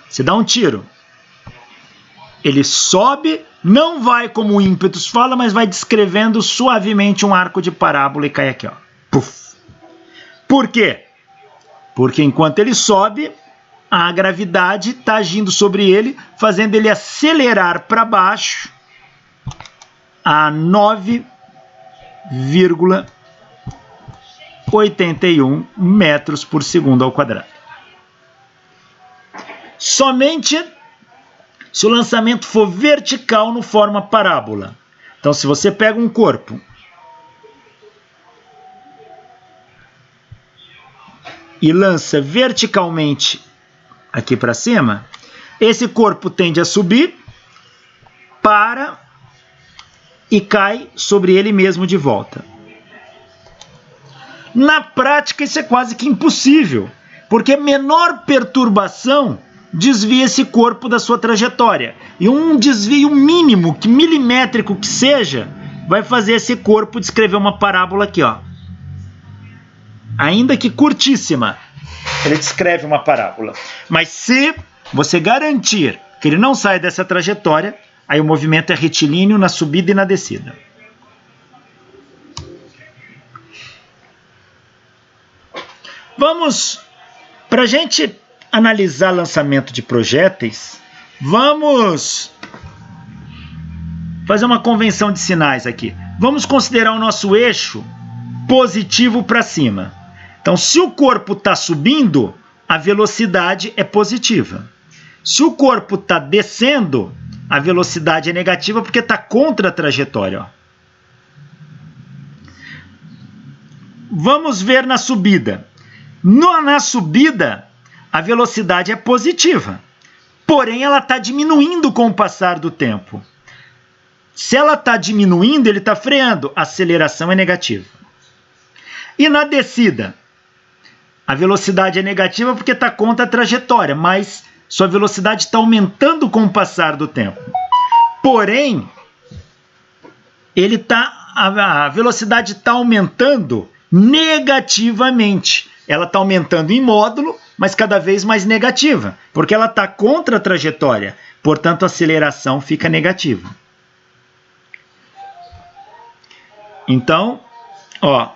Você dá um tiro. Ele sobe, não vai como o ímpetus fala, mas vai descrevendo suavemente um arco de parábola e cai aqui, ó. Puf. Por quê? Porque enquanto ele sobe, a gravidade está agindo sobre ele, fazendo ele acelerar para baixo a 9,81 metros por segundo ao quadrado. Somente se o lançamento for vertical no forma parábola. Então, se você pega um corpo e lança verticalmente aqui para cima, esse corpo tende a subir, para e cai sobre ele mesmo de volta. Na prática, isso é quase que impossível, porque menor perturbação desvia esse corpo da sua trajetória. E um desvio mínimo, que milimétrico que seja, vai fazer esse corpo descrever uma parábola aqui, ó. Ainda que curtíssima, ele descreve uma parábola. Mas se você garantir que ele não sai dessa trajetória, aí o movimento é retilíneo na subida e na descida. Vamos, para a gente analisar lançamento de projéteis, vamos fazer uma convenção de sinais aqui. Vamos considerar o nosso eixo positivo para cima. Então, se o corpo está subindo, a velocidade é positiva. Se o corpo está descendo, a velocidade é negativa porque está contra a trajetória. Ó. Vamos ver na subida. Na subida, a velocidade é positiva, porém ela está diminuindo com o passar do tempo. Se ela está diminuindo, ele está freando, a aceleração é negativa. E na descida, a velocidade é negativa porque está contra a trajetória, mas sua velocidade está aumentando com o passar do tempo. Porém, a velocidade está aumentando negativamente. Ela está aumentando em módulo, mas cada vez mais negativa, porque ela está contra a trajetória, portanto a aceleração fica negativa. Então, ó,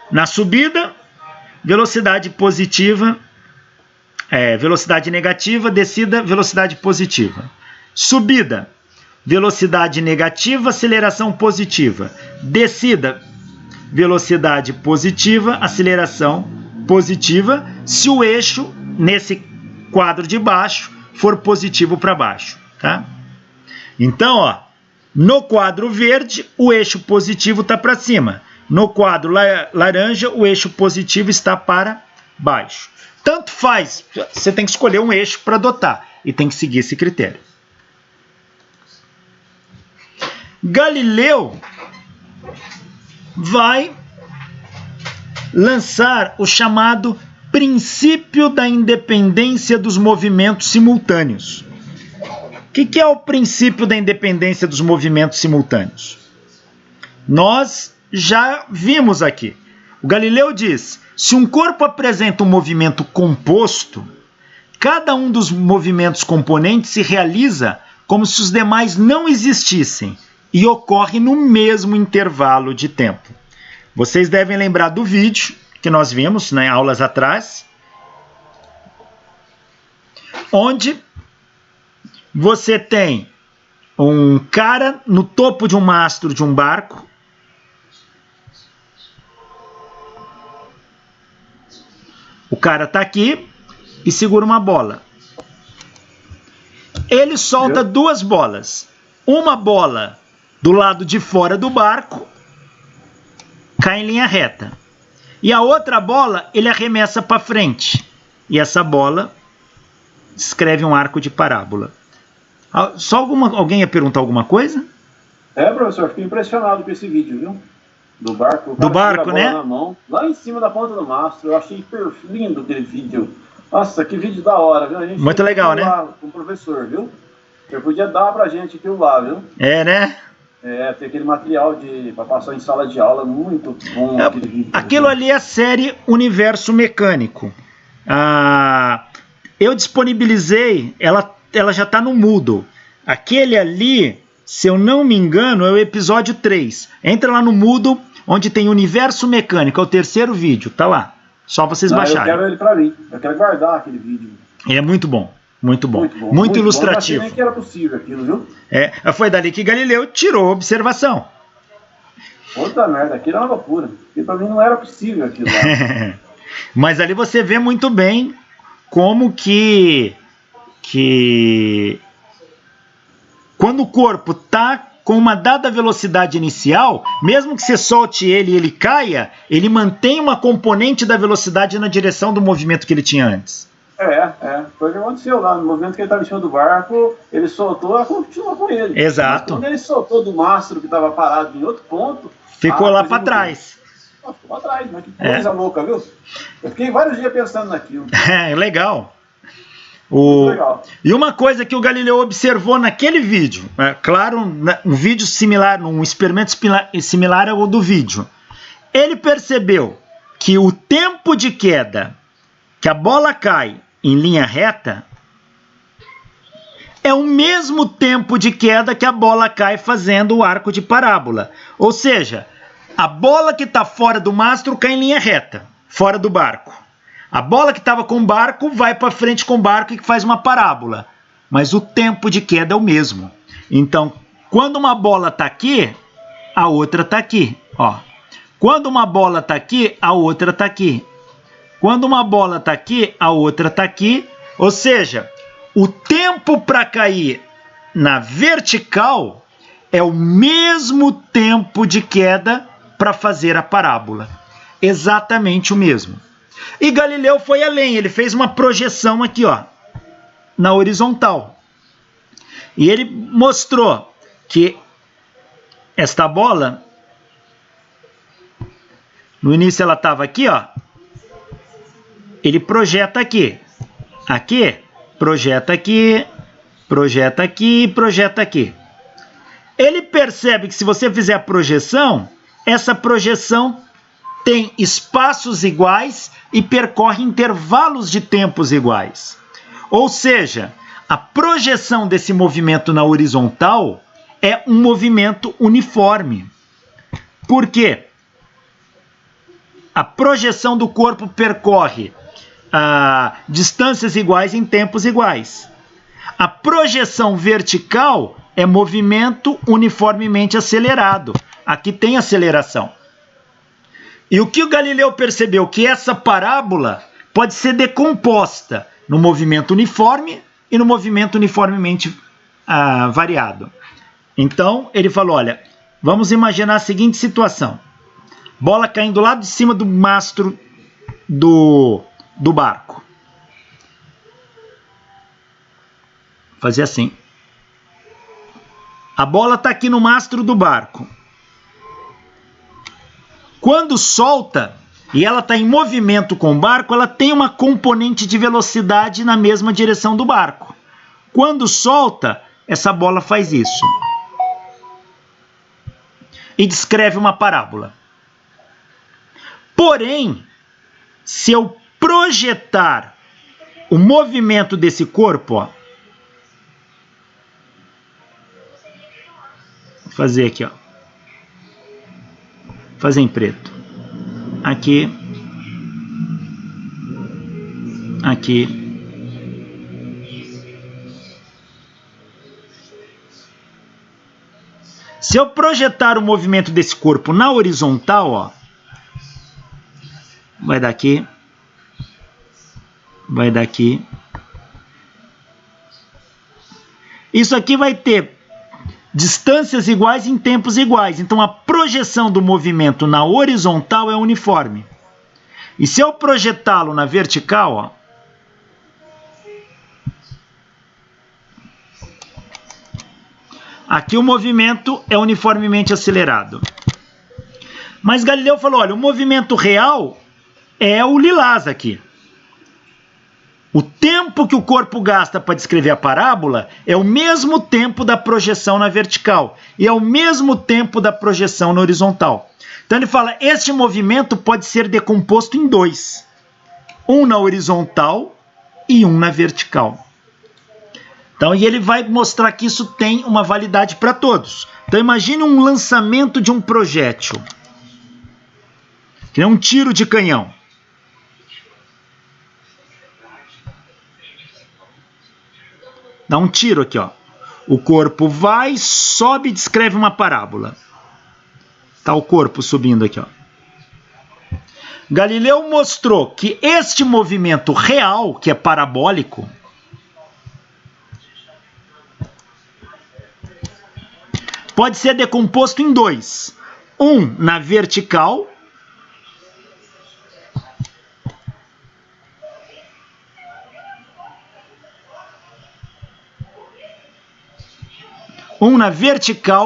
na subida, velocidade positiva, velocidade negativa, descida, velocidade positiva. Subida, velocidade negativa, aceleração positiva. Descida, velocidade positiva, aceleração positiva, se o eixo, nesse quadro de baixo, for positivo para baixo. Tá? Então, ó, No quadro verde, o eixo positivo está para cima. No quadro laranja, o eixo positivo está para baixo. Tanto faz, você tem que escolher um eixo para adotar e tem que seguir esse critério. Galileu vai lançar o chamado princípio da independência dos movimentos simultâneos. O que é o princípio da independência dos movimentos simultâneos? Nós já vimos aqui. O Galileu diz: se um corpo apresenta um movimento composto, cada um dos movimentos componentes se realiza como se os demais não existissem e ocorre no mesmo intervalo de tempo. Vocês devem lembrar do vídeo que nós vimos, né, aulas atrás, onde você tem um cara no topo de um mastro de um barco. O cara está aqui e segura uma bola. Ele solta duas bolas. Uma bola do lado de fora do barco cai em linha reta. E a outra bola ele arremessa para frente. E essa bola escreve um arco de parábola. Só alguém ia perguntar alguma coisa? Professor, fiquei impressionado com esse vídeo, viu? Do barco. Do barco, né? Na mão, lá em cima da ponta do mastro. Eu achei lindo aquele vídeo. Nossa, que vídeo da hora, viu? A gente muito legal, né? Com o professor, viu? Ele podia dar pra gente aquilo lá, viu? É, né? Tem aquele material para passar em sala de aula, muito bom aquele vídeo. Aquilo ali é a série Universo Mecânico. Eu disponibilizei, ela já está no Moodle. Aquele ali, se eu não me engano, é o episódio 3. Entra lá no Moodle, onde tem Universo Mecânico, é o terceiro vídeo, tá lá. Só vocês baixarem. Eu quero ele para mim, eu quero guardar aquele vídeo. É muito bom. Muito bom. Muito ilustrativo. Bom. Eu achei que era possível aquilo, viu? Foi dali que Galileu tirou a observação. Outra merda, aquilo é uma loucura. Porque para mim não era possível aquilo lá. Mas ali você vê muito bem como que quando o corpo está com uma dada velocidade inicial, mesmo que você solte ele e ele caia, ele mantém uma componente da velocidade na direção do movimento que ele tinha antes. Foi o que aconteceu lá. No movimento que ele estava em cima do barco, ele soltou, ela continuou com ele. Exato. Mas quando ele soltou do mastro que estava parado em outro ponto, ficou lá para trás. Ficou para trás, mas que coisa louca, viu? Eu fiquei vários dias pensando naquilo. Legal. Legal. E uma coisa que o Galileu observou naquele vídeo, claro, um vídeo similar, um experimento similar ao do vídeo, ele percebeu que o tempo de queda que a bola cai em linha reta é o mesmo tempo de queda que a bola cai fazendo o arco de parábola. Ou seja, a bola que está fora do mastro cai em linha reta, fora do barco. A bola que estava com o barco vai para frente com o barco e faz uma parábola. Mas o tempo de queda é o mesmo. Então, quando uma bola está aqui, a outra está aqui. Ó. Quando uma bola está aqui, a outra está aqui. Quando uma bola está aqui, a outra está aqui. Ou seja, o tempo para cair na vertical é o mesmo tempo de queda para fazer a parábola. Exatamente o mesmo. E Galileu foi além, ele fez uma projeção aqui, ó, na horizontal. E ele mostrou que esta bola, no início ela estava aqui, ó. Ele projeta aqui, projeta aqui, projeta aqui, projeta aqui. Ele percebe que se você fizer a projeção, essa projeção tem espaços iguais e percorre intervalos de tempos iguais. Ou seja, a projeção desse movimento na horizontal é um movimento uniforme. Por quê? A projeção do corpo percorre distâncias iguais em tempos iguais. A projeção vertical é movimento uniformemente acelerado. Aqui tem aceleração. E o que o Galileu percebeu? Que essa parábola pode ser decomposta no movimento uniforme e no movimento uniformemente variado. Então, ele falou, olha, vamos imaginar a seguinte situação. Bola caindo lá de cima do mastro do barco. Vou fazer assim. A bola está aqui no mastro do barco. Quando solta, e ela está em movimento com o barco, ela tem uma componente de velocidade na mesma direção do barco. Quando solta, essa bola faz isso. E descreve uma parábola. Porém, se eu projetar o movimento desse corpo, ó, vou fazer aqui, ó, fazer em preto, aqui, aqui, se eu projetar o movimento desse corpo na horizontal, ó, vai daqui, vai daqui. Isso aqui vai ter distâncias iguais em tempos iguais. Então a projeção do movimento na horizontal é uniforme. E se eu projetá-lo na vertical, ó, aqui o movimento é uniformemente acelerado. Mas Galileu falou, olha, o movimento real é o lilás aqui. O tempo que o corpo gasta para descrever a parábola é o mesmo tempo da projeção na vertical e é o mesmo tempo da projeção na horizontal. Então ele fala, este movimento pode ser decomposto em dois. Um na horizontal e um na vertical. Então, e ele vai mostrar que isso tem uma validade para todos. Então imagine um lançamento de um projétil. Que é um tiro de canhão. Dá um tiro aqui, ó. O corpo vai, sobe e descreve uma parábola. Tá o corpo subindo aqui, ó. Galileu mostrou que este movimento real, que é parabólico, pode ser decomposto em dois. Um na vertical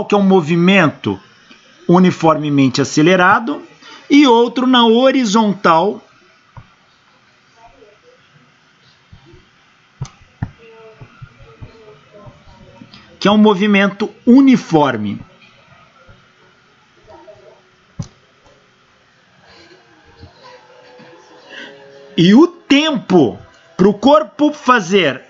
que é um movimento uniformemente acelerado, e outro na horizontal, que é um movimento uniforme. E o tempo para o corpo fazer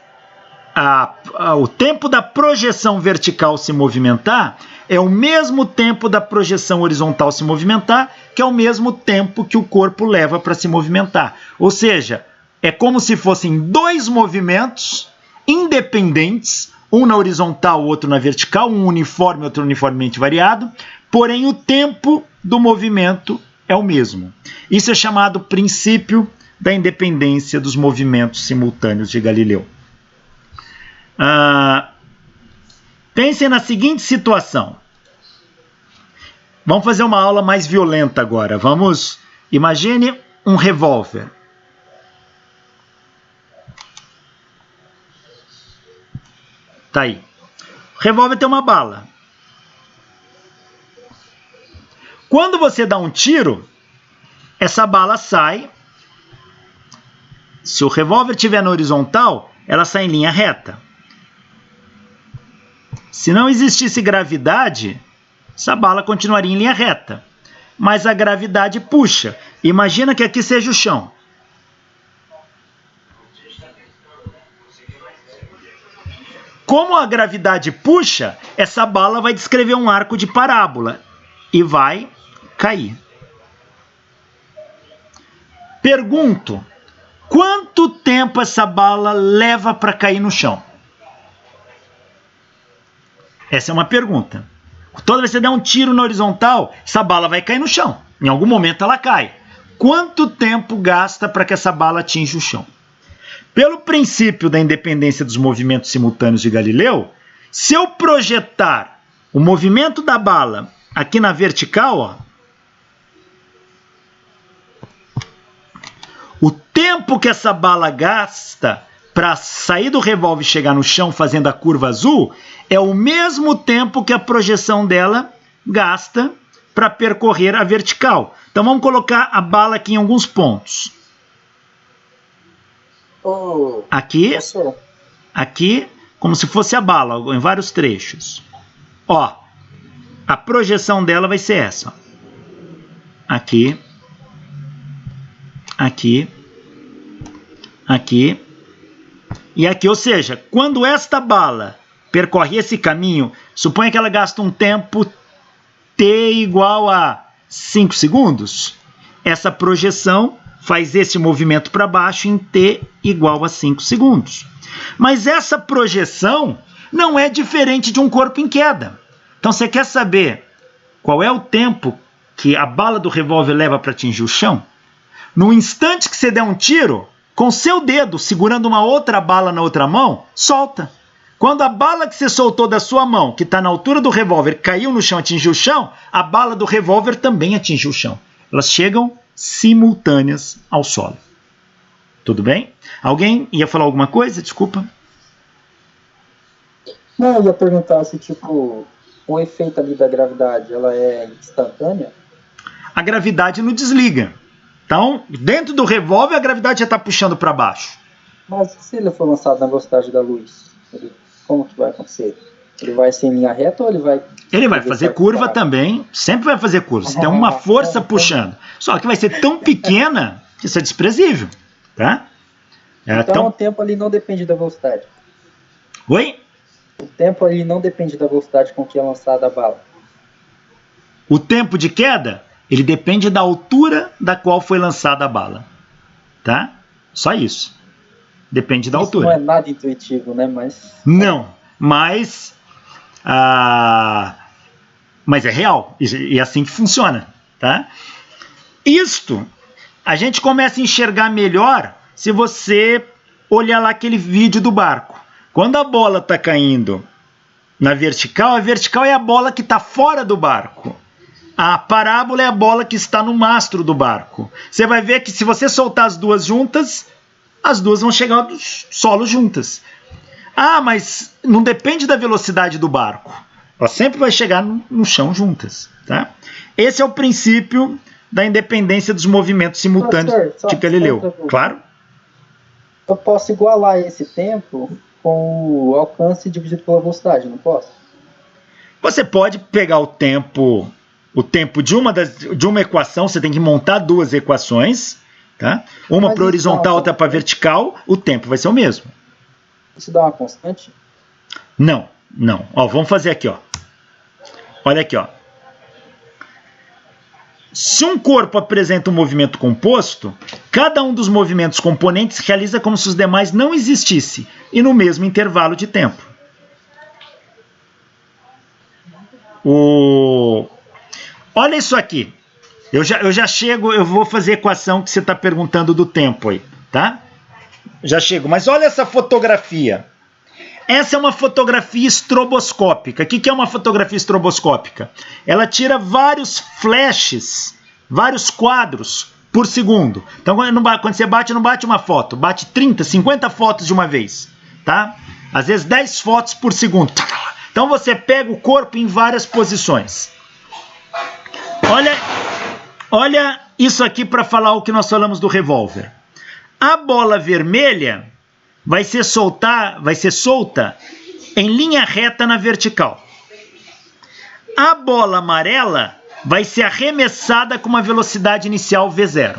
o tempo da projeção vertical se movimentar é o mesmo tempo da projeção horizontal se movimentar, que é o mesmo tempo que o corpo leva para se movimentar. Ou seja, é como se fossem dois movimentos independentes, um na horizontal, o outro na vertical, um uniforme, outro uniformemente variado, porém o tempo do movimento é o mesmo. Isso é chamado princípio da independência dos movimentos simultâneos de Galileu. Pensem na seguinte situação. Vamos fazer uma aula mais violenta agora. Imagine um revólver. Tá aí. O revólver tem uma bala. Quando você dá um tiro, essa bala sai. Se o revólver estiver na horizontal, ela sai em linha reta. Se não existisse gravidade, essa bala continuaria em linha reta. Mas a gravidade puxa. Imagina que aqui seja o chão. Como a gravidade puxa, essa bala vai descrever um arco de parábola e vai cair. Pergunto, quanto tempo essa bala leva para cair no chão? Essa é uma pergunta. Toda vez que você der um tiro na horizontal, essa bala vai cair no chão. Em algum momento ela cai. Quanto tempo gasta para que essa bala atinja o chão? Pelo princípio da independência dos movimentos simultâneos de Galileu, se eu projetar O movimento da bala aqui na vertical, ó, o tempo que essa bala gasta para sair do revólver e chegar no chão fazendo a curva azul é o mesmo tempo que a projeção dela gasta para percorrer a vertical. Então vamos colocar a bala aqui em alguns pontos. Aqui, aqui, como se fosse a bala, em vários trechos. Ó, a projeção dela vai ser essa. Ó. Aqui, aqui, aqui e aqui. Ou seja, quando esta bala percorre esse caminho, suponha que ela gasta um tempo t igual a 5 segundos. Essa projeção faz esse movimento para baixo em t igual a 5 segundos. Mas essa projeção não é diferente de um corpo em queda. Então você quer saber qual é o tempo que a bala do revólver leva para atingir o chão? No instante que você der um tiro, com seu dedo segurando uma outra bala na outra mão, solta. Quando a bala que você soltou da sua mão, que está na altura do revólver, caiu no chão e atingiu o chão, a bala do revólver também atingiu o chão. Elas chegam simultâneas ao solo. Tudo bem? Alguém ia falar alguma coisa? Desculpa. Não, eu ia perguntar se, tipo, o efeito ali da gravidade, ela é instantânea? A gravidade não desliga. Então, dentro do revólver, a gravidade já está puxando para baixo. Mas se ele for lançado na velocidade da luz, como que vai acontecer? Ele vai ser em linha reta ou ele vai... Ele vai fazer curva também, sempre vai fazer curva. Você tem uma força puxando. Só que vai ser tão pequena que isso é desprezível. Tá? Então o tempo ali não depende da velocidade. Oi? O tempo ali não depende da velocidade com que é lançada a bala. O tempo de queda, ele depende da altura da qual foi lançada a bala. Tá? Só isso. Depende da altura. Não é nada intuitivo, né? Não, mas é real. E é assim que funciona. Tá? Isto a gente começa a enxergar melhor se você olhar lá aquele vídeo do barco. Quando a bola está caindo na vertical, a vertical é a bola que está fora do barco. A parábola é a bola que está no mastro do barco. Você vai ver que se você soltar as duas juntas, as duas vão chegar do solo juntas. Ah, mas não depende da velocidade do barco. Ela sempre vai chegar no chão juntas. Tá? Esse é o princípio da independência dos movimentos simultâneos de Galileu. Claro? Eu posso igualar esse tempo com o alcance dividido pela velocidade, não posso? Você pode pegar o tempo de uma equação, você tem que montar duas equações, tá? Uma para horizontal, outra para vertical, o tempo vai ser o mesmo. Isso dá uma constante? Não. Ó, vamos fazer aqui, ó. Olha aqui, ó. Se um corpo apresenta um movimento composto, cada um dos movimentos componentes realiza como se os demais não existissem e no mesmo intervalo de tempo. Olha isso aqui. Eu já chego, eu vou fazer a equação que você está perguntando do tempo aí, tá? Já chego, mas olha essa fotografia. Essa é uma fotografia estroboscópica. O que é uma fotografia estroboscópica? Ela tira vários flashes, vários quadros por segundo. Então, quando você bate, não bate uma foto, bate 30, 50 fotos de uma vez. Tá? Às vezes 10 fotos por segundo. Então você pega o corpo em várias posições. Olha isso aqui para falar o que nós falamos do revólver. A bola vermelha vai ser solta em linha reta na vertical. A bola amarela vai ser arremessada com uma velocidade inicial V0,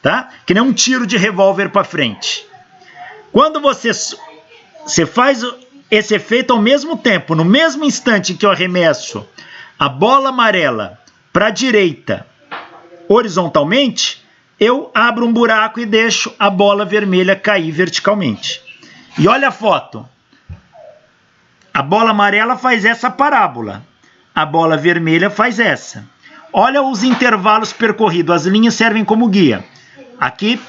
tá? Que nem um tiro de revólver para frente. Quando você faz esse efeito ao mesmo tempo, no mesmo instante que eu arremesso a bola amarela para a direita horizontalmente, eu abro um buraco e deixo a bola vermelha cair verticalmente. E olha a foto. A bola amarela faz essa parábola. A bola vermelha faz essa. Olha os intervalos percorridos. As linhas servem como guia. Aqui,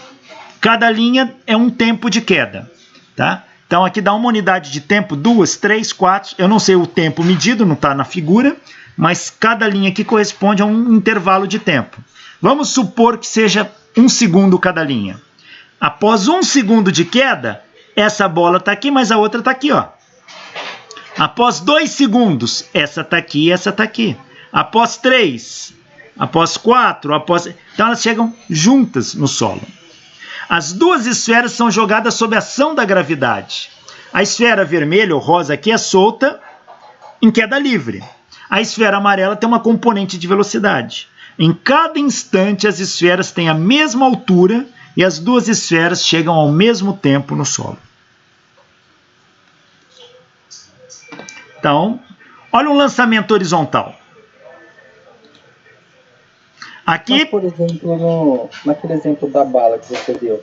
cada linha é um tempo de queda. Tá? Então aqui dá uma unidade de tempo, 2, 3, 4. Eu não sei o tempo medido, não está na figura, mas cada linha aqui corresponde a um intervalo de tempo. Vamos supor que seja 1 segundo cada linha. Após 1 segundo de queda, essa bola está aqui, mas a outra está aqui, ó. Após 2 segundos, essa está aqui e essa está aqui. Após 3, após 4, então elas chegam juntas no solo. As duas esferas são jogadas sob a ação da gravidade. A esfera vermelha ou rosa aqui é solta em queda livre. A esfera amarela tem uma componente de velocidade. Em cada instante, as esferas têm a mesma altura e as duas esferas chegam ao mesmo tempo no solo. Então, olha um lançamento horizontal. Aqui, mas, por exemplo, naquele exemplo da bala que você deu,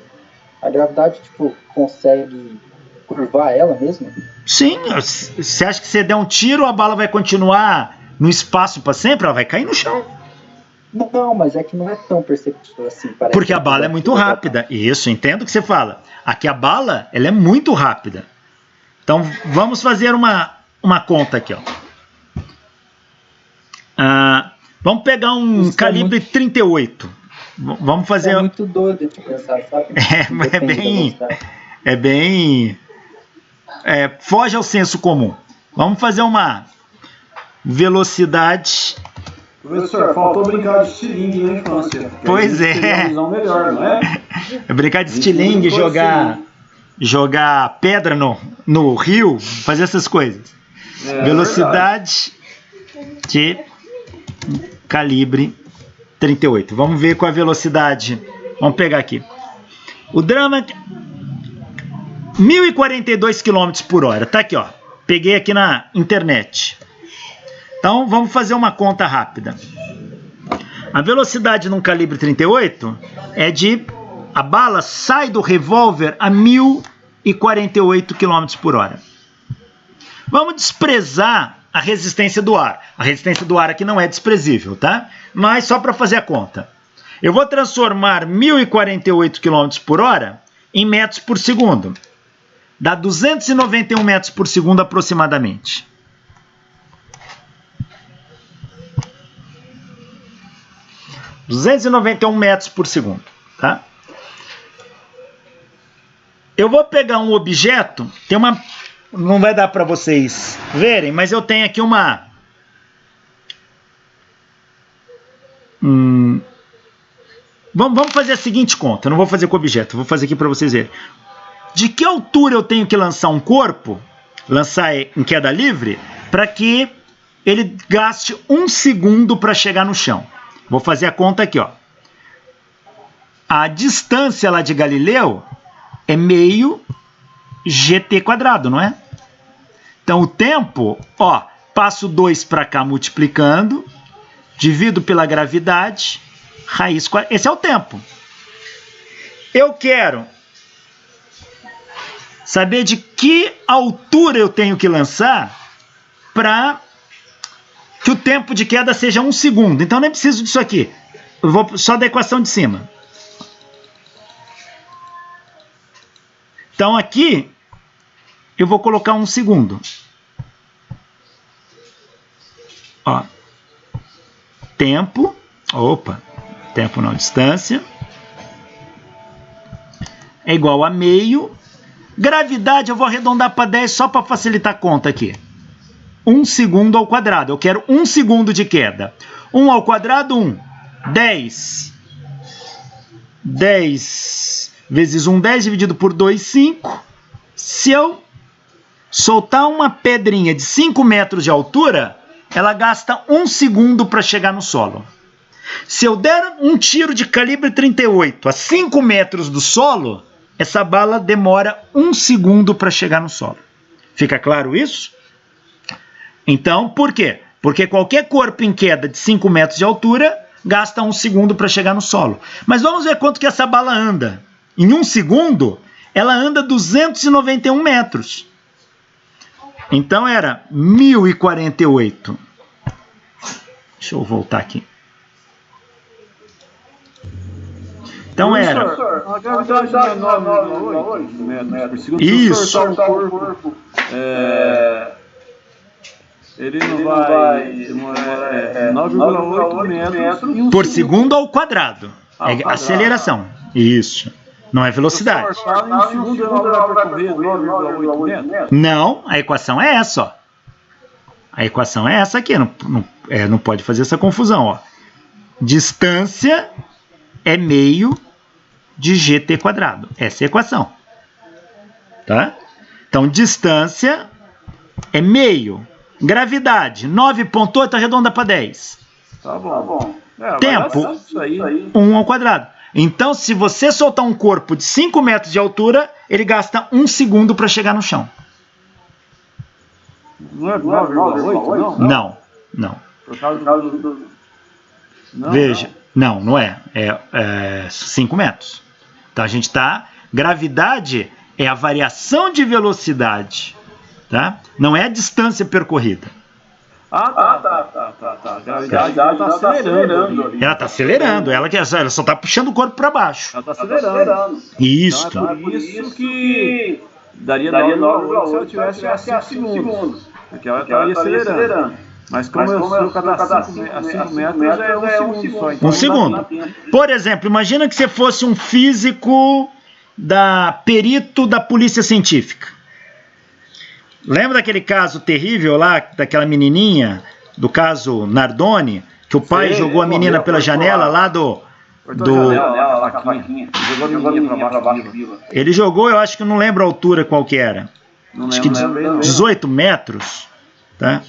a gravidade tipo, consegue curvar ela mesmo? Sim, você acha que se der um tiro, a bala vai continuar no espaço para sempre? Ela vai cair no chão. Não, mas é que não é tão perceptível assim. Porque a bala é muito rápida. Isso, entendo o que você fala. Aqui a bala, ela é muito rápida. Então, vamos fazer uma conta aqui, ó. Vamos pegar um Isso calibre 38. Vamos fazer... É muito doido de pensar, sabe? Foge ao senso comum. Vamos fazer uma velocidade... Professor, faltou brincar de estilingue na infância. Pois é. Teria uma visão melhor, não é? Brincar de estilingue, jogar pedra no rio, fazer essas coisas. Velocidade de calibre 38. Vamos ver qual a velocidade. Vamos pegar aqui. O drama 1042 km por hora. Tá aqui, ó. Peguei aqui na internet. Então, vamos fazer uma conta rápida. A velocidade num calibre 38 é de... A bala sai do revólver a 1048 km por hora. Vamos desprezar a resistência do ar. A resistência do ar aqui não é desprezível, tá? Mas só para fazer a conta. Eu vou transformar 1048 km por hora em metros por segundo. Dá 291 metros por segundo aproximadamente. – 291 metros por segundo, tá? Eu vou pegar um objeto, tem uma... Não vai dar para vocês verem, mas eu tenho aqui uma... Vamos fazer a seguinte conta, não vou fazer com objeto, vou fazer aqui para vocês verem. De que altura eu tenho que lançar um corpo, lançar em queda livre, para que ele gaste 1 segundo para chegar no chão? Vou fazer a conta aqui, ó. A distância lá de Galileu é meio GT², não é? Então o tempo, ó, passo 2 para cá multiplicando, divido pela gravidade, raiz 4. Esse é o tempo. Eu quero saber de que altura eu tenho que lançar para que o tempo de queda seja 1 segundo. Então nem preciso disso aqui. Eu vou só da equação de cima. Então aqui eu vou colocar 1 segundo. Ó. Tempo. Opa. Tempo não, distância. É igual a meio. Gravidade eu vou arredondar para 10 só para facilitar a conta aqui. 1 segundo ao quadrado. Eu quero 1 segundo de queda. 1 ao quadrado, 1. 10. 10 vezes 1, 10 dividido por 2, 5. Se eu soltar uma pedrinha de 5 metros de altura, ela gasta 1 segundo para chegar no solo. Se eu der um tiro de calibre 38 a 5 metros do solo, essa bala demora 1 segundo para chegar no solo. Fica claro isso? Então, por quê? Porque qualquer corpo em queda de 5 metros de altura gasta 1 segundo para chegar no solo. Mas vamos ver quanto que essa bala anda. Em 1 segundo, ela anda 291 metros. Então era 1048. Deixa eu voltar aqui. Então era... A gravidade é 9,8 metros por segundo. Isso. Se eu soltar um corpo, ele não vai demorar 9,8 metros em um Por segundo. segundo ao quadrado. Ao É quadrado. aceleração. Isso. Não é velocidade. Se eu soltar em um segundo, ele não vai percorrer 9,8 metros. Não, a equação é essa, ó. A equação é essa aqui. Não pode fazer essa confusão, ó. Distância é meio de gt quadrado. Essa é a equação. Tá? Então, distância é meio. Gravidade, 9,8 arredonda para 10. Tá bom. Tempo, Isso aí. 1 ao quadrado. Então, se você soltar um corpo de 5 metros de altura, ele gasta 1 segundo para chegar no chão. Não é 9,8, não? Não. Por causa do... Não, Veja, não é. É 5 metros. Então, a gente está... Gravidade é a variação de velocidade, tá? Não é a distância percorrida. Tá. A gravidade está acelerando ali. Ela está acelerando, ela só está puxando o corpo para baixo. Ela está acelerando. Isso. Então é por isso que daria 9,8 se eu tivesse a 5 segundos. Porque ela estaria acelerando. Mas como eu sou cada 5 metros, é 1 segundo só. Então 1 segundo. Por exemplo, imagina que você fosse um físico perito da polícia científica. Lembra daquele caso terrível lá, daquela menininha, do caso Nardoni, que o pai jogou a menina pela janela lá do... Jogou a menina pra baixo viva. Ele jogou, eu acho que não lembro a altura qual que era. Acho que 18 metros. Tá?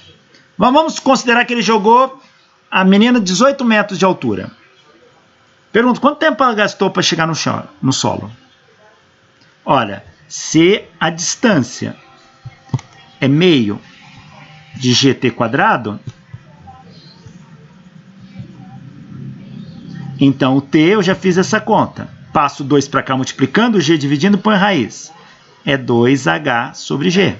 Vamos considerar que ele jogou a menina 18 metros de altura. Pergunto, quanto tempo ela gastou para chegar no solo? Olha, se a distância é meio de gt quadrado, então o t eu já fiz essa conta. Passo 2 para cá multiplicando, o g dividindo, põe raiz. É 2h sobre g.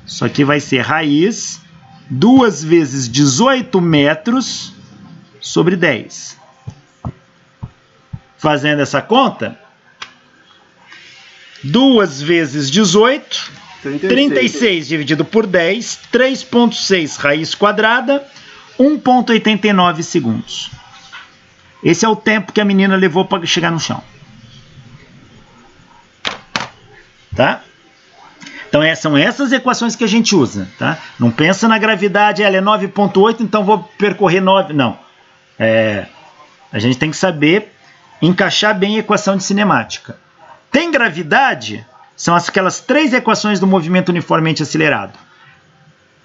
Isso aqui vai ser raiz 2 vezes 18 metros sobre 10. Fazendo essa conta, 2 vezes 18, 36 dividido por 10, 3,6 raiz quadrada, 1,89 segundos. Esse é o tempo que a menina levou para chegar no chão. Tá? Então, são essas equações que a gente usa. Tá? Não pensa na gravidade, ela é 9,8, então vou percorrer 9. Não. A gente tem que saber encaixar bem a equação de cinemática. Tem gravidade, são aquelas 3 equações do movimento uniformemente acelerado.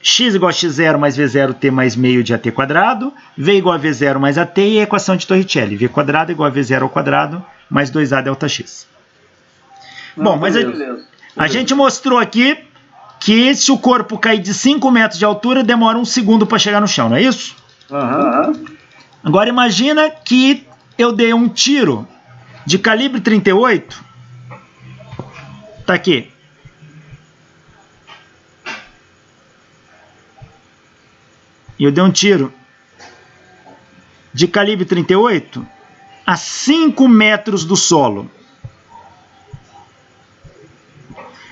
X igual a x0 mais v0 t mais meio de at quadrado, v igual a v0 mais at e a equação de Torricelli. V quadrado igual a v0 ao quadrado mais 2a delta x. Bom, mas a gente mostrou aqui que se o corpo cair de 5 metros de altura, demora 1 segundo para chegar no chão, não é isso? Agora imagina que eu dei um tiro de calibre 38. Tá aqui. E eu dei um tiro de calibre 38 a 5 metros do solo.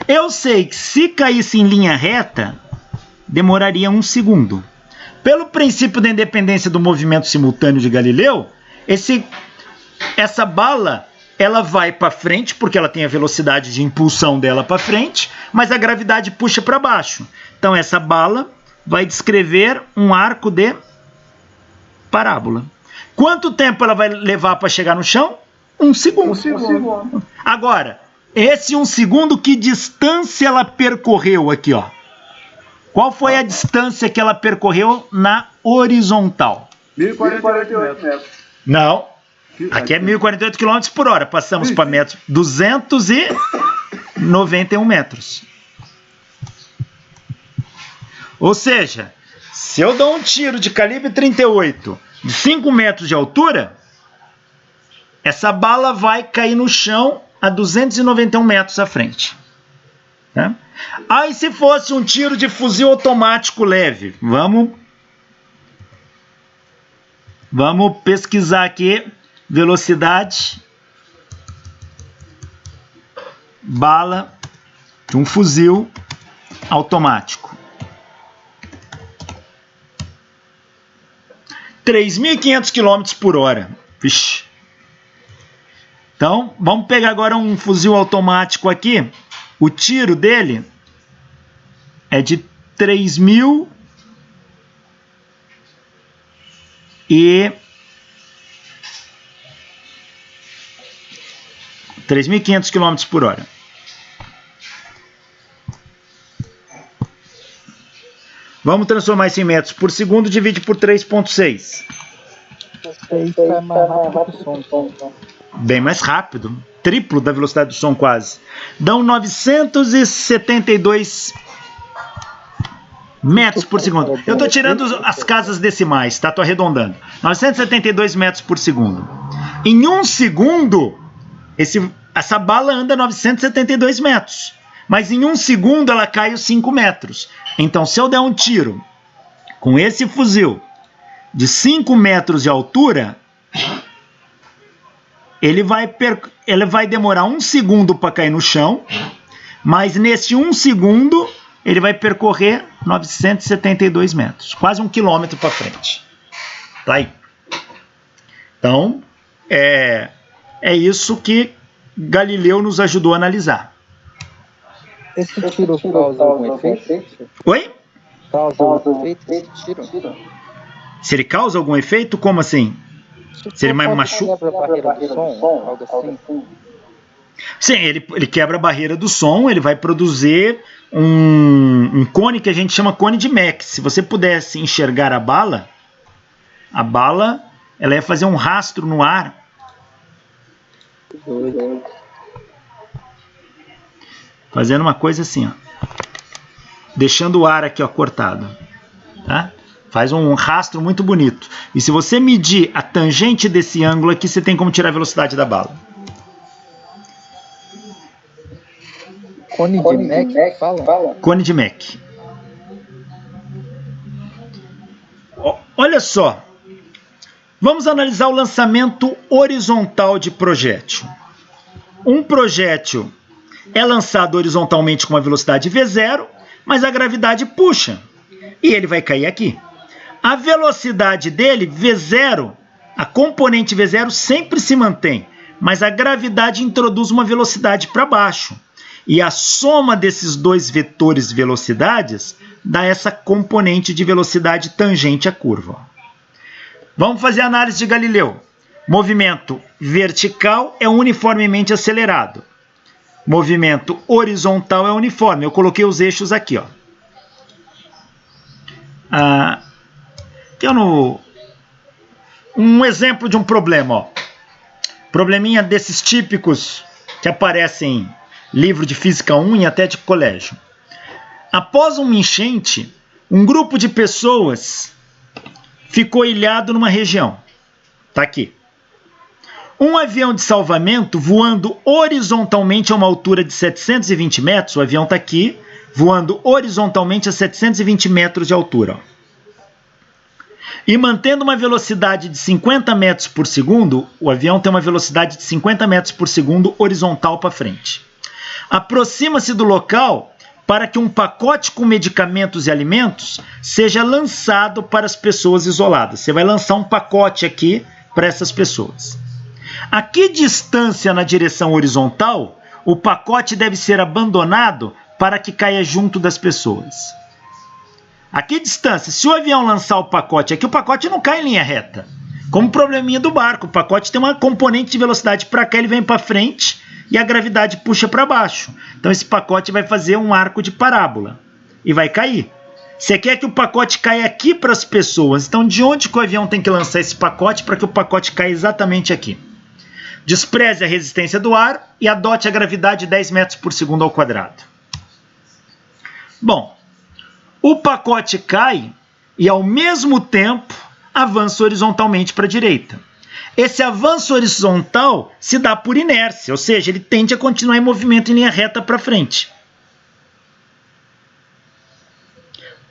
Eu sei que se caísse em linha reta, demoraria 1 segundo. Pelo princípio da independência do movimento simultâneo de Galileu, essa bala ela vai para frente, porque ela tem a velocidade de impulsão dela para frente, mas a gravidade puxa para baixo. Então essa bala vai descrever um arco de parábola. Quanto tempo ela vai levar para chegar no chão? 1 segundo. 1 segundo. Agora, esse 1 segundo, que distância ela percorreu aqui, ó? Qual foi a distância que ela percorreu na horizontal? 1.048 metros. Não. Aqui é 1.048 km por hora. Passamos para metros. 291 metros. Ou seja, se eu dou um tiro de calibre 38 de 5 metros de altura, essa bala vai cair no chão a 291 metros à frente. Tá? Aí se fosse um tiro de fuzil automático leve, vamos pesquisar aqui velocidade bala de um fuzil automático. 3.500 km por hora. Vixe. Então, vamos pegar agora um fuzil automático aqui. O tiro dele é de 3.000 e 3.500 km por hora. Vamos transformar isso em metros por segundo, divide por 3,6. É mais rápido que o som. Bem mais rápido, triplo da velocidade do som quase. Dão 972 metros por segundo. Eu estou tirando as casas decimais, tá? Estou arredondando. 972 metros por segundo. Em um segundo, essa bala anda 972 metros. Mas em um segundo ela cai os 5 metros. Então, se eu der um tiro com esse fuzil de 5 metros de altura, ele vai demorar um segundo para cair no chão, mas nesse um segundo ele vai percorrer 972 metros, quase 1 quilômetro para frente. Tá aí. Então, é isso que Galileu nos ajudou a analisar. Esse tiro causa algum efeito? Oi? Causa algum efeito esse tiro? Se ele causa algum efeito, como assim? Se ele machuca? Quebra a barreira do som, algo assim? Sim, ele quebra a barreira do som, ele vai produzir um cone que a gente chama cone de Mach. Se você pudesse enxergar a bala ela ia fazer um rastro no ar. Fazendo uma coisa assim, ó. Deixando o ar aqui, ó, cortado. Tá? Faz um rastro muito bonito. E se você medir a tangente desse ângulo aqui, você tem como tirar a velocidade da bala. Cone de Mach, fala? Cone de Mach. Olha só. Vamos analisar o lançamento horizontal de projétil. Um projétil é lançado horizontalmente com uma velocidade V0, mas a gravidade puxa. E ele vai cair aqui. A velocidade dele, V0, a componente V0 sempre se mantém, mas a gravidade introduz uma velocidade para baixo. E a soma desses dois vetores velocidades dá essa componente de velocidade tangente à curva. Vamos fazer a análise de Galileu. Movimento vertical é uniformemente acelerado. Movimento horizontal é uniforme. Eu coloquei os eixos aqui, ó. Um exemplo de um problema, ó. Probleminha desses típicos que aparecem em livro de Física 1 e até de colégio. Após uma enchente, um grupo de pessoas ficou ilhado numa região. Tá aqui. Um avião de salvamento voando horizontalmente a uma altura de 720 metros, o avião está aqui, voando horizontalmente a 720 metros de altura. Ó. E mantendo uma velocidade de 50 metros por segundo, o avião tem uma velocidade de 50 metros por segundo horizontal para frente. Aproxima-se do local para que um pacote com medicamentos e alimentos seja lançado para as pessoas isoladas. Você vai lançar um pacote aqui para essas pessoas. A que distância na direção horizontal o pacote deve ser abandonado para que caia junto das pessoas? A que distância? Se o avião lançar o pacote aqui, o pacote não cai em linha reta. Como o probleminha do barco, o pacote tem uma componente de velocidade para cá, ele vem para frente e a gravidade puxa para baixo. Então esse pacote vai fazer um arco de parábola e vai cair. Você quer que o pacote caia aqui para as pessoas, então de onde que o avião tem que lançar esse pacote para que o pacote caia exatamente aqui? Despreze a resistência do ar e adote a gravidade de 10 metros por segundo ao quadrado. Bom, o pacote cai e ao mesmo tempo avança horizontalmente para a direita. Esse avanço horizontal se dá por inércia, ou seja, ele tende a continuar em movimento em linha reta para frente.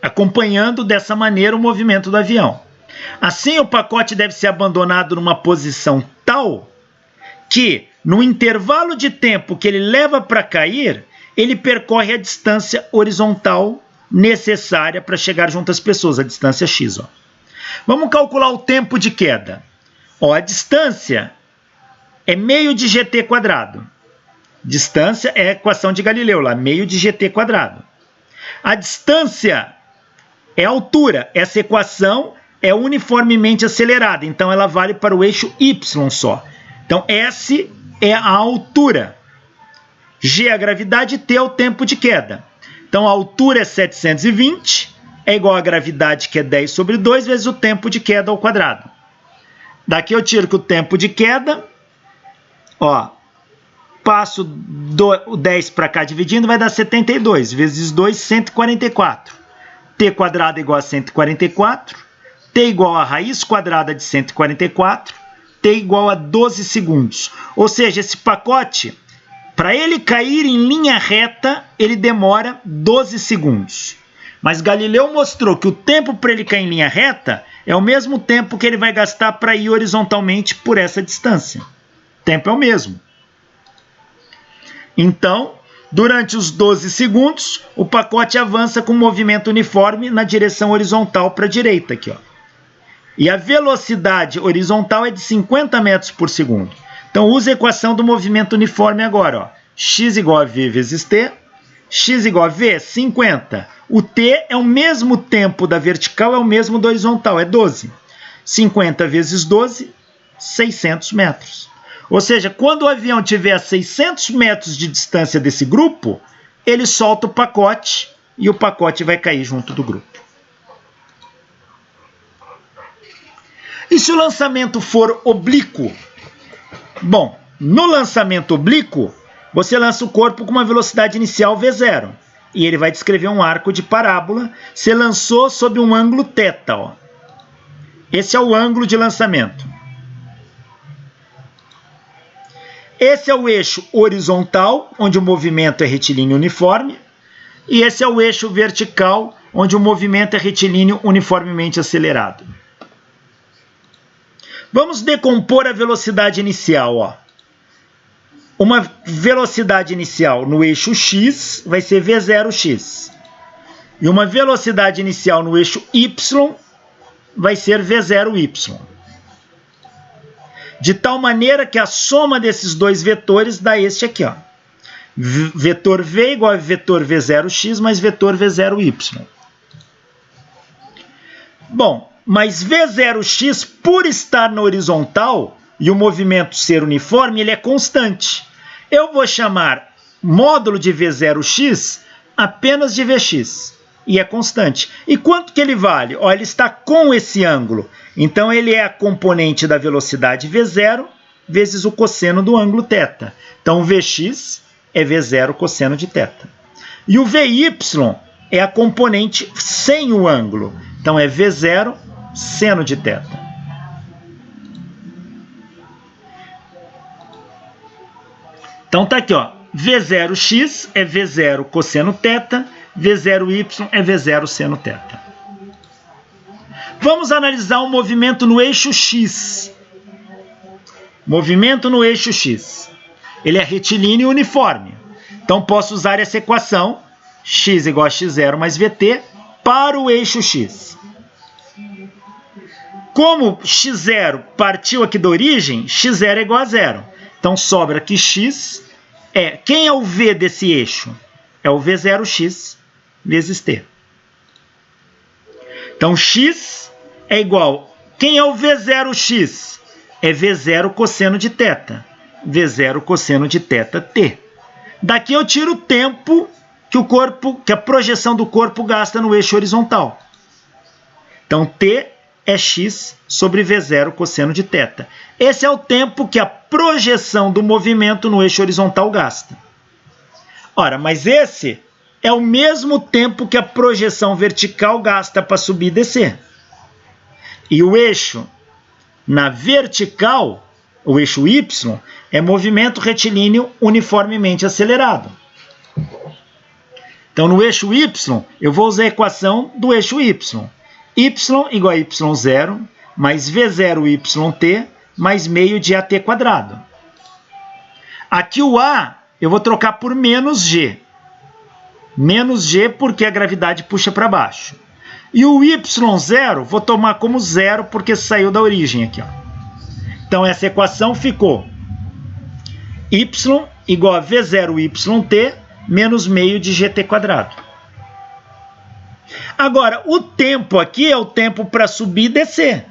Acompanhando dessa maneira o movimento do avião. Assim, o pacote deve ser abandonado numa posição tal que, no intervalo de tempo que ele leva para cair, ele percorre a distância horizontal necessária para chegar junto às pessoas, a distância x. Ó. Vamos calcular o tempo de queda. Ó, a distância é meio de gt quadrado. Distância é a equação de Galileu, lá, meio de gt quadrado. A distância é a altura. Essa equação é uniformemente acelerada, então ela vale para o eixo y só. Então, S é a altura. G é a gravidade, T é o tempo de queda. Então, a altura é 720, é igual à gravidade, que é 10 sobre 2, vezes o tempo de queda ao quadrado. Daqui eu tiro que o tempo de queda, ó, passo o 10 para cá dividindo, vai dar 72, vezes 2, 144. T quadrado é igual a 144, T igual a raiz quadrada de 144, T igual a 12 segundos. Ou seja, esse pacote, para ele cair em linha reta, ele demora 12 segundos. Mas Galileu mostrou que o tempo para ele cair em linha reta é o mesmo tempo que ele vai gastar para ir horizontalmente por essa distância. O tempo é o mesmo. Então, durante os 12 segundos, o pacote avança com movimento uniforme na direção horizontal para a direita. Aqui, ó. E a velocidade horizontal é de 50 metros por segundo. Então, usa a equação do movimento uniforme agora. Ó. X igual a V vezes T. X igual a V, 50. O T é o mesmo tempo da vertical, é o mesmo do horizontal, é 12. 50 vezes 12, 600 metros. Ou seja, quando o avião tiver a 600 metros de distância desse grupo, ele solta o pacote e o pacote vai cair junto do grupo. E se o lançamento for oblíquo? Bom, no lançamento oblíquo, você lança o corpo com uma velocidade inicial v0. E ele vai descrever um arco de parábola. Você lançou sob um ângulo θ. Ó. Esse é o ângulo de lançamento. Esse é o eixo horizontal, onde o movimento é retilíneo uniforme. E esse é o eixo vertical, onde o movimento é retilíneo uniformemente acelerado. Vamos decompor a velocidade inicial. Ó. Uma velocidade inicial no eixo x vai ser v0x. E uma velocidade inicial no eixo y vai ser v0y. De tal maneira que a soma desses dois vetores dá este aqui. Ó. Vetor v igual a vetor v0x mais vetor v0y. Bom, mas v0x, por estar na horizontal e o movimento ser uniforme, ele é constante. Eu vou chamar módulo de v0x apenas de vx. E é constante. E quanto que ele vale? Ó, ele está com esse ângulo. Então, ele é a componente da velocidade v0 vezes o cosseno do ângulo θ. Então, o vx é v0 cosseno de θ. E o vy é a componente sem o ângulo. Então, é v0 seno de θ. Então tá aqui, ó. V0x é v0 cosseno θ, v0y é v0 seno θ. Vamos analisar o movimento no eixo x. Movimento no eixo x. Ele é retilíneo uniforme. Então posso usar essa equação, x igual a x0 mais vt, para o eixo x. Como x0 partiu aqui da origem, x0 é igual a 0. Então sobra que x é... Quem é o v desse eixo? É o v0x vezes t. Então x é igual... Quem é o v0x? É v0 cosseno de θ. v0 cosseno de θ t. Daqui eu tiro o tempo que a projeção do corpo gasta no eixo horizontal. Então t é x sobre v0 cosseno de θ. Esse é o tempo que a projeção do movimento no eixo horizontal gasta. Ora, mas esse é o mesmo tempo que a projeção vertical gasta para subir e descer. E o eixo na vertical, o eixo y, é movimento retilíneo uniformemente acelerado. Então, no eixo y, eu vou usar a equação do eixo y. Y igual a y0 mais v0yt mais meio de AT quadrado. Aqui o A eu vou trocar por menos G. Menos G porque a gravidade puxa para baixo. E o Y0 vou tomar como zero porque saiu da origem aqui. Ó. Então essa equação ficou y igual a V0YT menos meio de GT quadrado. Agora, o tempo aqui é o tempo para subir e descer.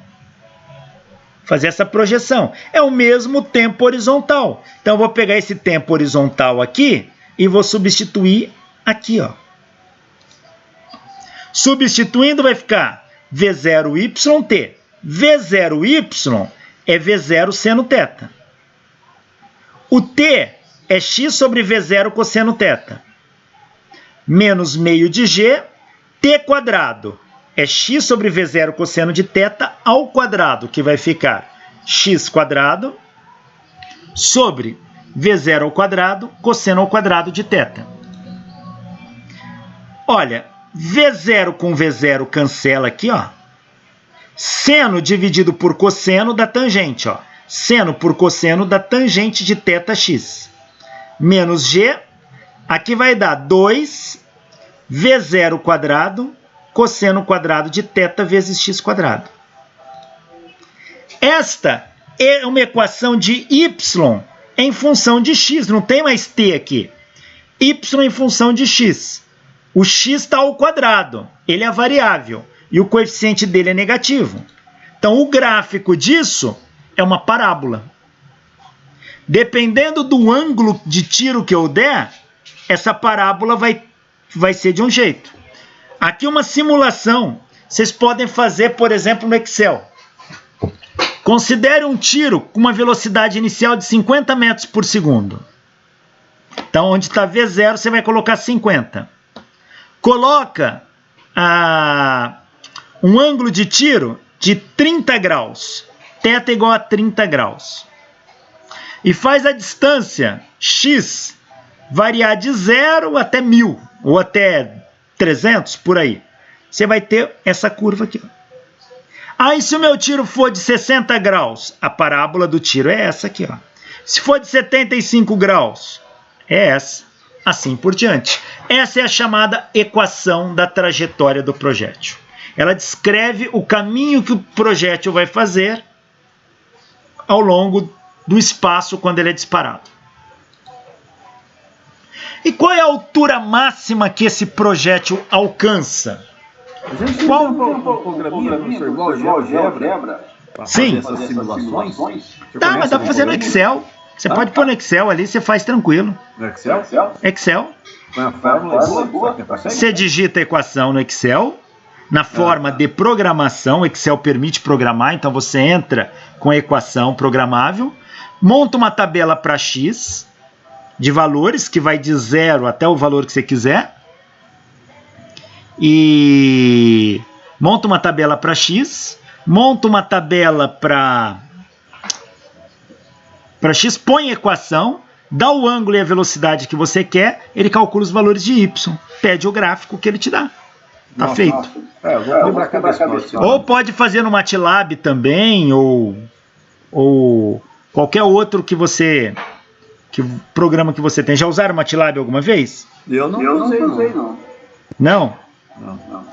Fazer essa projeção. É o mesmo tempo horizontal. Então eu vou pegar esse tempo horizontal aqui e vou substituir aqui, ó. Substituindo vai ficar V0YT. V0Y é V0 seno θ. O T é x sobre V0 cosseno θ. Menos meio de G, T quadrado é x sobre V0 cosseno de θ ao quadrado, que vai ficar x quadrado sobre V0 ao quadrado cosseno ao quadrado de θ. Olha, V0 com V0 cancela aqui, ó. Seno dividido por cosseno da tangente, ó. Seno por cosseno da tangente de θx. Menos G, aqui vai dar 2 V0 quadrado cosseno quadrado de θ vezes x quadrado. Esta é uma equação de y em função de x, não tem mais t aqui. Y em função de x. O x está ao quadrado, ele é variável, e o coeficiente dele é negativo. Então, o gráfico disso é uma parábola. Dependendo do ângulo de tiro que eu der, essa parábola vai ser de um jeito. Aqui uma simulação, vocês podem fazer, por exemplo, no Excel. Considere um tiro com uma velocidade inicial de 50 metros por segundo. Então, onde está V0, você vai colocar 50. Coloca um ângulo de tiro de 30 graus. Θ igual a 30 graus. E faz a distância x variar de 0 até 1000, ou até 300, por aí. Você vai ter essa curva aqui. Aí, se o meu tiro for de 60 graus, a parábola do tiro é essa aqui, ó. Se for de 75 graus, é essa. Assim por diante. Essa é a chamada equação da trajetória do projétil. Ela descreve o caminho que o projétil vai fazer ao longo do espaço quando ele é disparado. E qual é a altura máxima que esse projétil alcança? A gente qual um programinha, professor, igual GeoGebra? Sim. Essas simulações? Tá, mas dá para fazer no Excel. Você pode pôr no Excel ali, você faz tranquilo. No Excel? Excel. A fórmula é boa. Você digita a equação no Excel, na forma de programação. O Excel permite programar, então você entra com a equação programável, monta uma tabela para x de valores, que vai de 0 até o valor que você quiser, e monta uma tabela para x, monta uma tabela para x, põe a equação, dá o ângulo e a velocidade que você quer, ele calcula os valores de y, pede o gráfico que ele te dá. Tá feito. Eu vou lembrar cada vez. Ou pode fazer no MATLAB também, ou qualquer outro programa que você tem. Já usaram o MATLAB alguma vez? Eu não usei, não. Não? Não.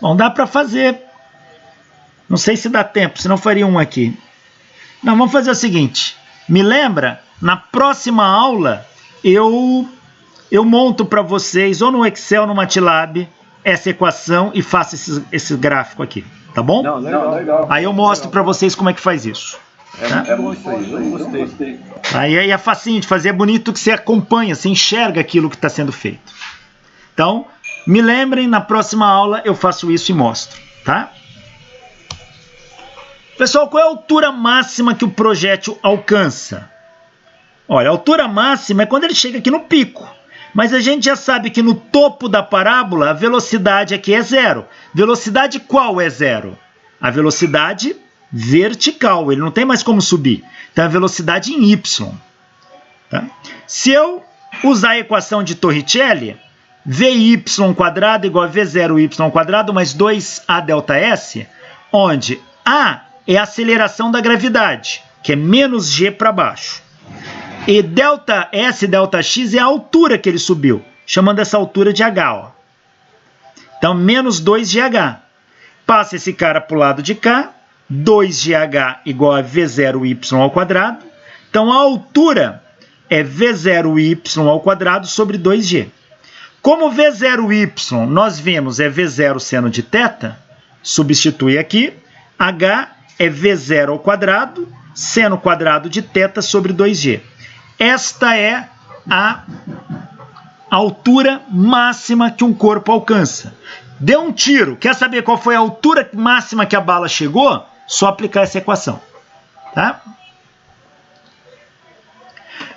Bom, dá para fazer. Não sei se dá tempo, senão faria um aqui. Não, vamos fazer o seguinte. Me lembra, na próxima aula, eu monto para vocês, ou no Excel, no MATLAB, essa equação e faço esse gráfico aqui. Tá bom? Não, legal. Aí eu mostro para vocês como é que faz isso. É bom isso aí, eu gostei. Aí é facinho de fazer, é bonito que você acompanha, você enxerga aquilo que está sendo feito. Então, me lembrem, na próxima aula eu faço isso e mostro, tá? Pessoal, qual é a altura máxima que o projétil alcança? Olha, a altura máxima é quando ele chega aqui no pico. Mas a gente já sabe que no topo da parábola a velocidade aqui é 0. Velocidade qual é 0? A velocidade vertical, ele não tem mais como subir. Então, a velocidade em y. Tá? Se eu usar a equação de Torricelli, Vy² igual a V0y² mais 2a ΔS, onde A é a aceleração da gravidade, que é menos g para baixo. E delta S, delta x é a altura que ele subiu, chamando essa altura de h. Ó. Então, menos 2gh. Passa esse cara para o lado de cá, 2gh igual a v0y ao quadrado. Então, a altura é v0y ao quadrado sobre 2g. Como v0y nós vemos é v0 seno de θ, substitui aqui, h é v0 ao quadrado, seno quadrado de θ sobre 2g. Esta é a altura máxima que um corpo alcança. Deu um tiro, quer saber qual foi a altura máxima que a bala chegou? Só aplicar essa equação. Tá?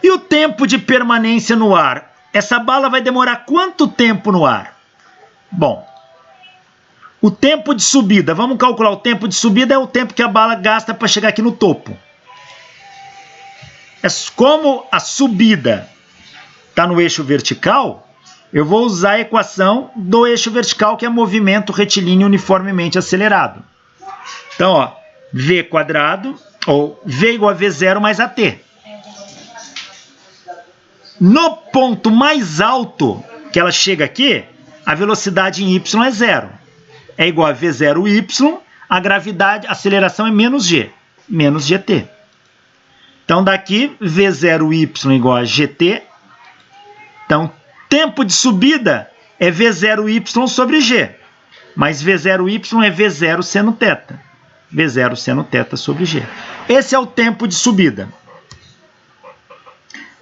E o tempo de permanência no ar? Essa bala vai demorar quanto tempo no ar? Bom, o tempo de subida, vamos calcular o tempo de subida, é o tempo que a bala gasta para chegar aqui no topo. Como a subida está no eixo vertical, eu vou usar a equação do eixo vertical, que é movimento retilíneo uniformemente acelerado. Então, ó, v quadrado, ou v igual a v0 mais at. No ponto mais alto que ela chega aqui, a velocidade em y é 0. É igual a v0y, a gravidade, a aceleração é menos g, menos gt. Então, daqui, v0y igual a gt. Então, tempo de subida é v0y sobre g. Mas v0y é v0 seno θ. v0 seno θ sobre g. Esse é o tempo de subida.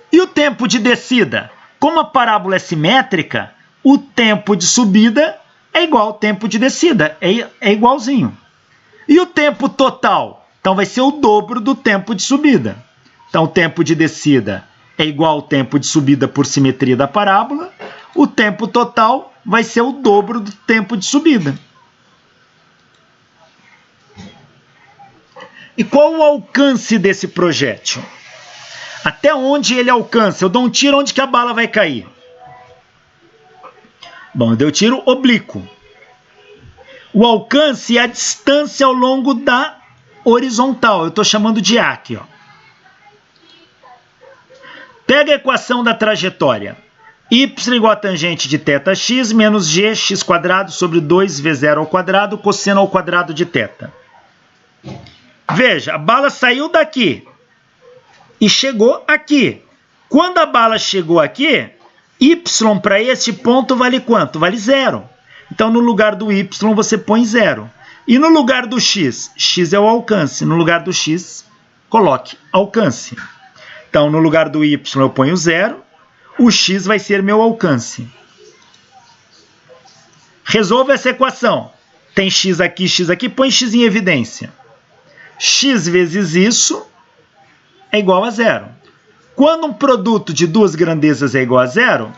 E o tempo de descida? Como a parábola é simétrica, o tempo de subida é igual ao tempo de descida. É igualzinho. E o tempo total? Então, vai ser o dobro do tempo de subida. Então, o tempo de descida é igual ao tempo de subida por simetria da parábola. O tempo total vai ser o dobro do tempo de subida. E qual o alcance desse projétil? Até onde ele alcança? Eu dou um tiro, onde que a bala vai cair? Bom, eu dei o tiro oblíquo. O alcance é a distância ao longo da horizontal. Eu estou chamando de A aqui, ó. Pega a equação da trajetória. Y igual a tangente de θx menos g x quadrado sobre 2v0 ao quadrado cosseno ao quadrado de θ. Veja, a bala saiu daqui e chegou aqui. Quando a bala chegou aqui, y para este ponto vale quanto? Vale 0. Então, no lugar do y, você põe 0. E no lugar do x? X é o alcance. No lugar do x, coloque alcance. Então, no lugar do y, eu ponho 0. O x vai ser meu alcance. Resolva essa equação. Tem x aqui, põe x em evidência. X vezes isso é igual a 0. Quando um produto de duas grandezas é igual a 0,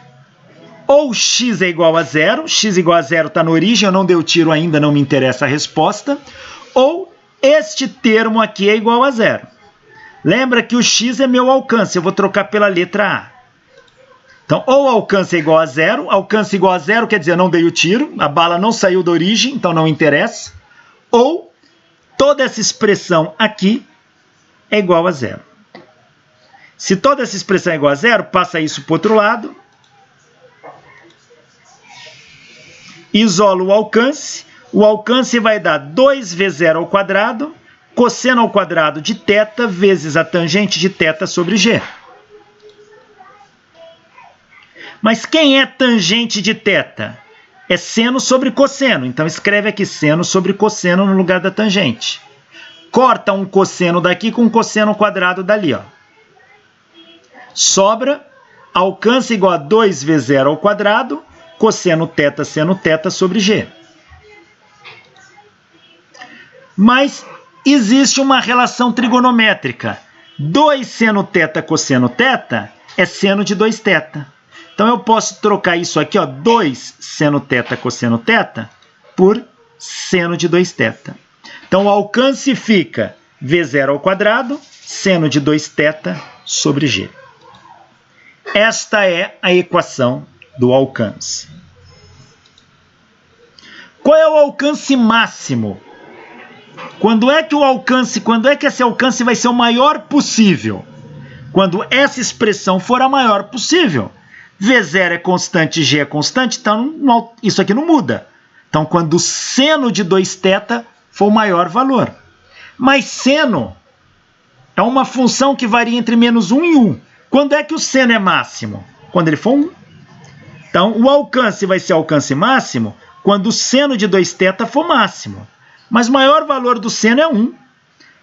ou x é igual a 0, x igual a 0 está na origem, eu não dei o tiro ainda, não me interessa a resposta, ou este termo aqui é igual a 0. Lembra que o x é meu alcance, eu vou trocar pela letra A. Então, ou alcance é igual a 0, alcance igual a 0 quer dizer, eu não dei o tiro, a bala não saiu da origem, então não interessa, ou toda essa expressão aqui é igual a 0. Se toda essa expressão é igual a 0, passa isso para o outro lado. Isola o alcance vai dar 2v0 ao quadrado, cosseno ao quadrado de θ vezes a tangente de θ sobre g. Mas quem é tangente de θ? É seno sobre cosseno. Então, escreve aqui seno sobre cosseno no lugar da tangente. Corta um cosseno daqui com um cosseno quadrado dali, ó. Sobra alcance igual a 2v0 ao quadrado, cosseno θ seno θ sobre g. Mas existe uma relação trigonométrica. 2 seno θ cosseno θ é seno de 2θ. Então, eu posso trocar isso aqui, ó, 2 seno θ cosseno θ, por seno de 2θ. Então, o alcance fica v0 ao quadrado, seno de 2θ sobre g. Esta é a equação do alcance. Qual é o alcance máximo? Quando é que esse alcance vai ser o maior possível? Quando essa expressão for a maior possível. V0 é constante, G é constante, então isso aqui não muda. Então, quando o seno de 2θ for o maior valor. Mas seno é uma função que varia entre -1 e 1. Quando é que o seno é máximo? Quando ele for 1. Então, o alcance vai ser alcance máximo quando o seno de 2θ for máximo. Mas o maior valor do seno é 1.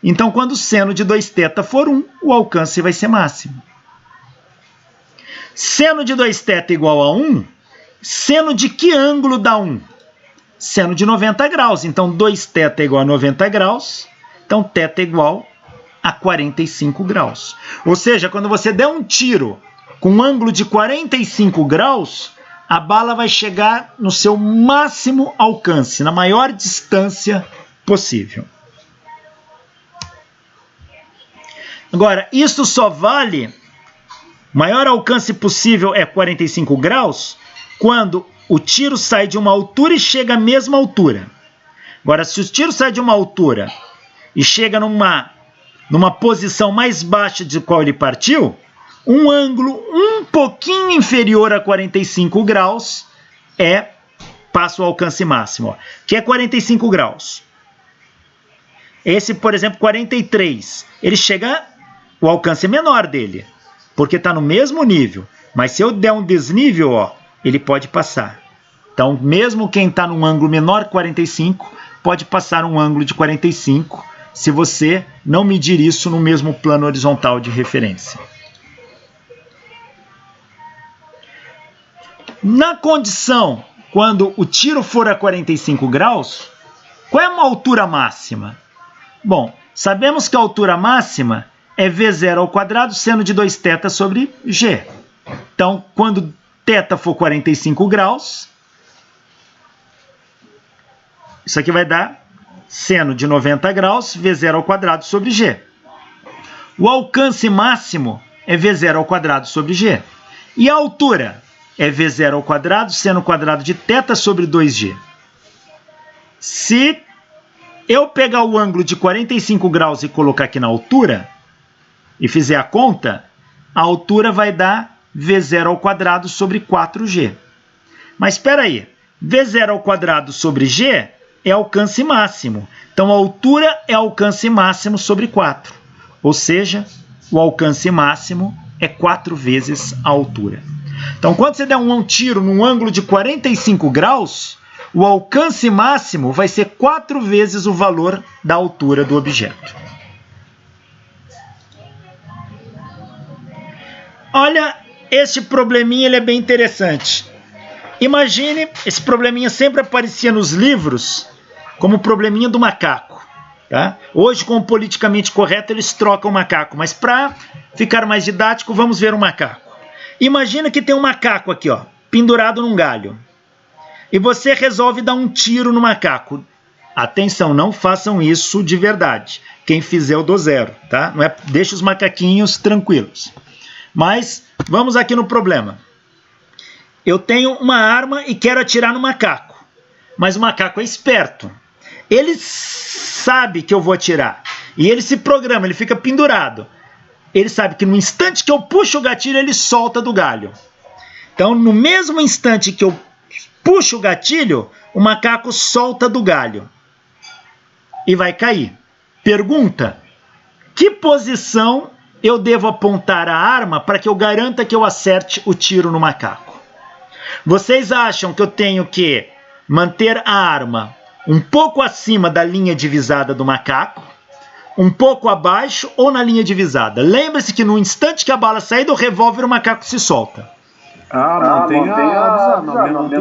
Então, quando o seno de 2θ for 1, o alcance vai ser máximo. Seno de 2θ igual a 1, seno de que ângulo dá 1? Seno de 90 graus. Então, 2θ é igual a 90 graus. Então, θ é igual a 45 graus. Ou seja, quando você der um tiro com um ângulo de 45 graus, a bala vai chegar no seu máximo alcance, na maior distância possível. Agora, isso só vale, maior alcance possível é 45 graus, quando o tiro sai de uma altura e chega à mesma altura. Agora, se o tiro sai de uma altura e chega numa posição mais baixa de qual ele partiu, um ângulo um pouquinho inferior a 45 graus passa o alcance máximo, ó, que é 45 graus. Esse, por exemplo, 43, ele chega, o alcance é menor dele, porque está no mesmo nível. Mas se eu der um desnível, ó, ele pode passar. Então, mesmo quem está num ângulo menor que 45, pode passar um ângulo de 45, se você não medir isso no mesmo plano horizontal de referência. Na condição, quando o tiro for a 45 graus, qual é uma altura máxima? Bom, sabemos que a altura máxima é V0 ao quadrado seno de 2θ sobre G. Então, quando θ for 45 graus, isso aqui vai dar seno de 90 graus, V0 ao quadrado sobre G. O alcance máximo é V0 ao quadrado sobre G. E a altura é V0 ao quadrado, seno quadrado de θ sobre 2G. Se eu pegar o ângulo de 45 graus e colocar aqui na altura, e fizer a conta, a altura vai dar V0 ao quadrado sobre 4G. Mas espera aí, V0 ao quadrado sobre G é alcance máximo. Então, a altura é alcance máximo sobre 4. Ou seja, o alcance máximo é 4 vezes a altura. Então, quando você der um tiro num ângulo de 45 graus, o alcance máximo vai ser 4 vezes o valor da altura do objeto. Olha, esse probleminha ele é bem interessante. Imagine, esse probleminha sempre aparecia nos livros como o probleminha do macaco. Tá? Hoje, com o politicamente correto, eles trocam o macaco, mas para ficar mais didático, vamos ver um macaco. Imagina que tem um macaco aqui, ó, pendurado num galho. E você resolve dar um tiro no macaco. Atenção, não façam isso de verdade. Quem fizer, eu dou 0, tá? Não é, deixa os macaquinhos tranquilos. Mas vamos aqui no problema. Eu tenho uma arma e quero atirar no macaco. Mas o macaco é esperto. Ele sabe que eu vou atirar. E ele se programa, ele fica pendurado. Ele sabe que no instante que eu puxo o gatilho, ele solta do galho. Então, no mesmo instante que eu puxo o gatilho, o macaco solta do galho. E vai cair. Pergunta: que posição eu devo apontar a arma para que eu garanta que eu acerte o tiro no macaco? Vocês acham que eu tenho que manter a arma um pouco acima da linha divisada do macaco, um pouco abaixo ou na linha divisada? Lembre-se que no instante que a bala sair do revólver, o macaco se solta. Mantém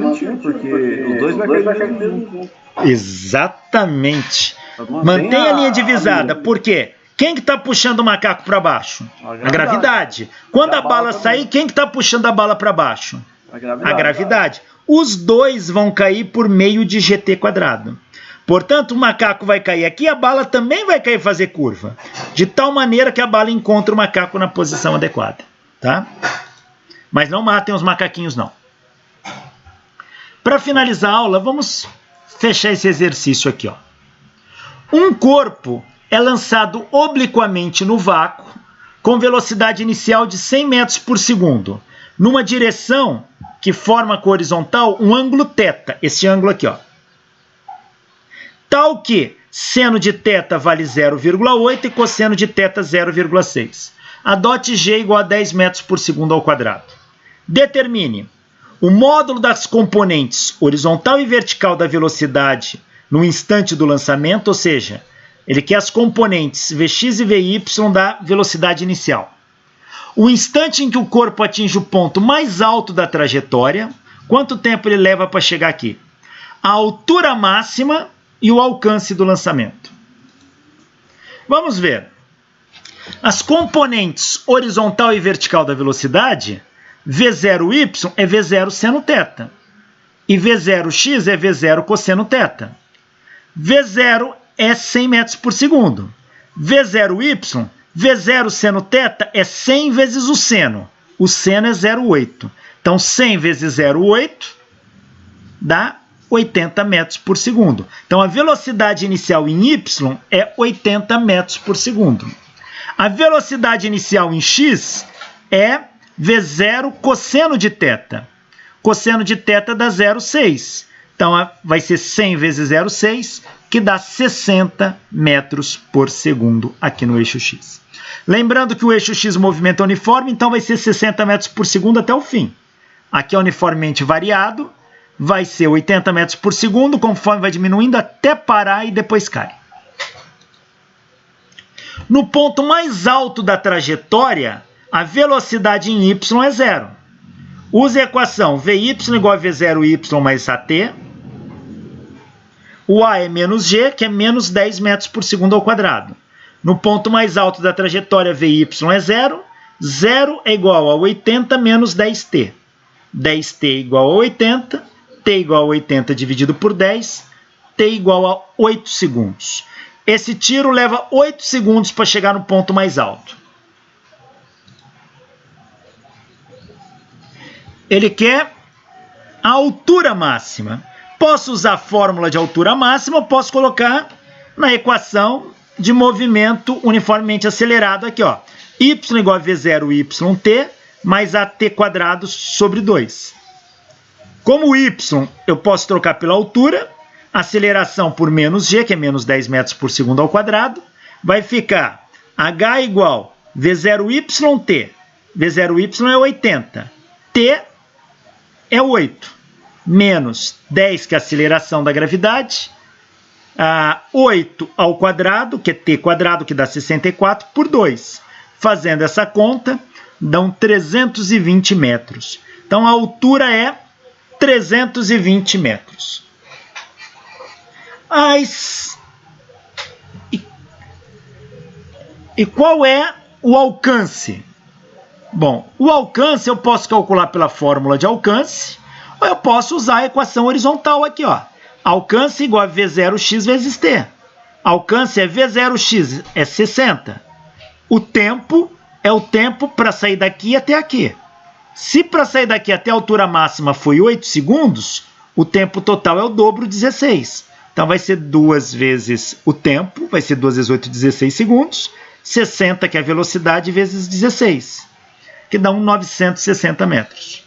o tiro, porque os dois vai cair no mesmo. Exatamente. Mantém a linha divisada, por quê? Quem que está puxando o macaco para baixo? A gravidade. Quando a bala sair, quem que está puxando a bala para baixo? A gravidade. Os dois vão cair por meio de GT quadrado. Portanto, o macaco vai cair aqui, a bala também vai cair e fazer curva. De tal maneira que a bala encontra o macaco na posição adequada. Tá? Mas não matem os macaquinhos, não. Para finalizar a aula, vamos fechar esse exercício aqui, ó. Um corpo é lançado obliquamente no vácuo com velocidade inicial de 100 metros por segundo, numa direção que forma com a horizontal um ângulo θ, esse ângulo aqui, ó, tal que seno de θ vale 0,8 e cosseno de θ 0,6. Adote g igual a 10 metros por segundo ao quadrado. Determine o módulo das componentes horizontal e vertical da velocidade no instante do lançamento, ou seja, ele quer as componentes Vx e Vy da velocidade inicial. O instante em que o corpo atinge o ponto mais alto da trajetória, quanto tempo ele leva para chegar aqui? A altura máxima e o alcance do lançamento. Vamos ver. As componentes horizontal e vertical da velocidade, V0y é V0 seno θ. E V0x é V0 cosseno θ. V0 é 100 metros por segundo. V0y, V0 seno θ é 100 vezes o seno. O seno é 0,8. Então, 100 vezes 0,8 dá 80 metros por segundo. Então, a velocidade inicial em y é 80 metros por segundo. A velocidade inicial em x é V0 cosseno de θ. Cosseno de θ dá 0,6. Então, vai ser 100 vezes 0,6, que dá 60 metros por segundo aqui no eixo x. Lembrando que o eixo x movimento é uniforme, então vai ser 60 metros por segundo até o fim. Aqui é uniformemente variado, vai ser 80 metros por segundo, conforme vai diminuindo até parar e depois cai. No ponto mais alto da trajetória, a velocidade em y é zero. Use a equação Vy igual a V0y mais AT. O A é menos G, que é menos 10 metros por segundo ao quadrado. No ponto mais alto da trajetória, Vy é zero. 0 é igual a 80 menos 10t. 10t igual a 80. T igual a 80 dividido por 10. T igual a 8 segundos. Esse tiro leva 8 segundos para chegar no ponto mais alto. Ele quer a altura máxima. Posso usar a fórmula de altura máxima, ou posso colocar na equação de movimento uniformemente acelerado aqui, ó. Y igual a V0yt mais AT quadrado sobre 2. Como o y eu posso trocar pela altura, aceleração por menos g, que é menos 10 metros por segundo ao quadrado, vai ficar h igual V0yt. V0y é 80. T é 8. Menos 10, que é a aceleração da gravidade. 8 ao quadrado, que é t quadrado, que dá 64, por 2. Fazendo essa conta, dão 320 metros. Então, a altura é 320 metros. E qual é o alcance? Bom, o alcance eu posso calcular pela fórmula de alcance, ou eu posso usar a equação horizontal aqui, ó. Alcance igual a V0x vezes t. Alcance é V0x, é 60. O tempo é o tempo para sair daqui até aqui. Se para sair daqui até a altura máxima foi 8 segundos, o tempo total é o dobro, 16. Então vai ser 2 vezes o tempo, vai ser 2 vezes 8, 16 segundos. 60, que é a velocidade, vezes 16, que dá 960 metros.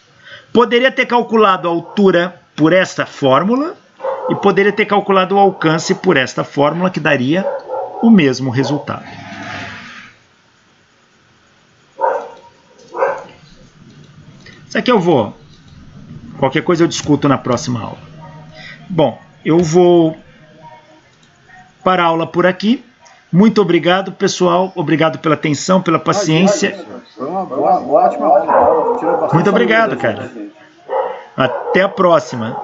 Poderia ter calculado a altura por esta fórmula e poderia ter calculado o alcance por esta fórmula, que daria o mesmo resultado. Isso aqui eu vou... Qualquer coisa eu discuto na próxima aula. Bom, eu vou parar a aula por aqui. Muito obrigado, pessoal. Obrigado pela atenção, pela paciência. Foi uma ótima aula. Muito obrigado, cara. Até a próxima.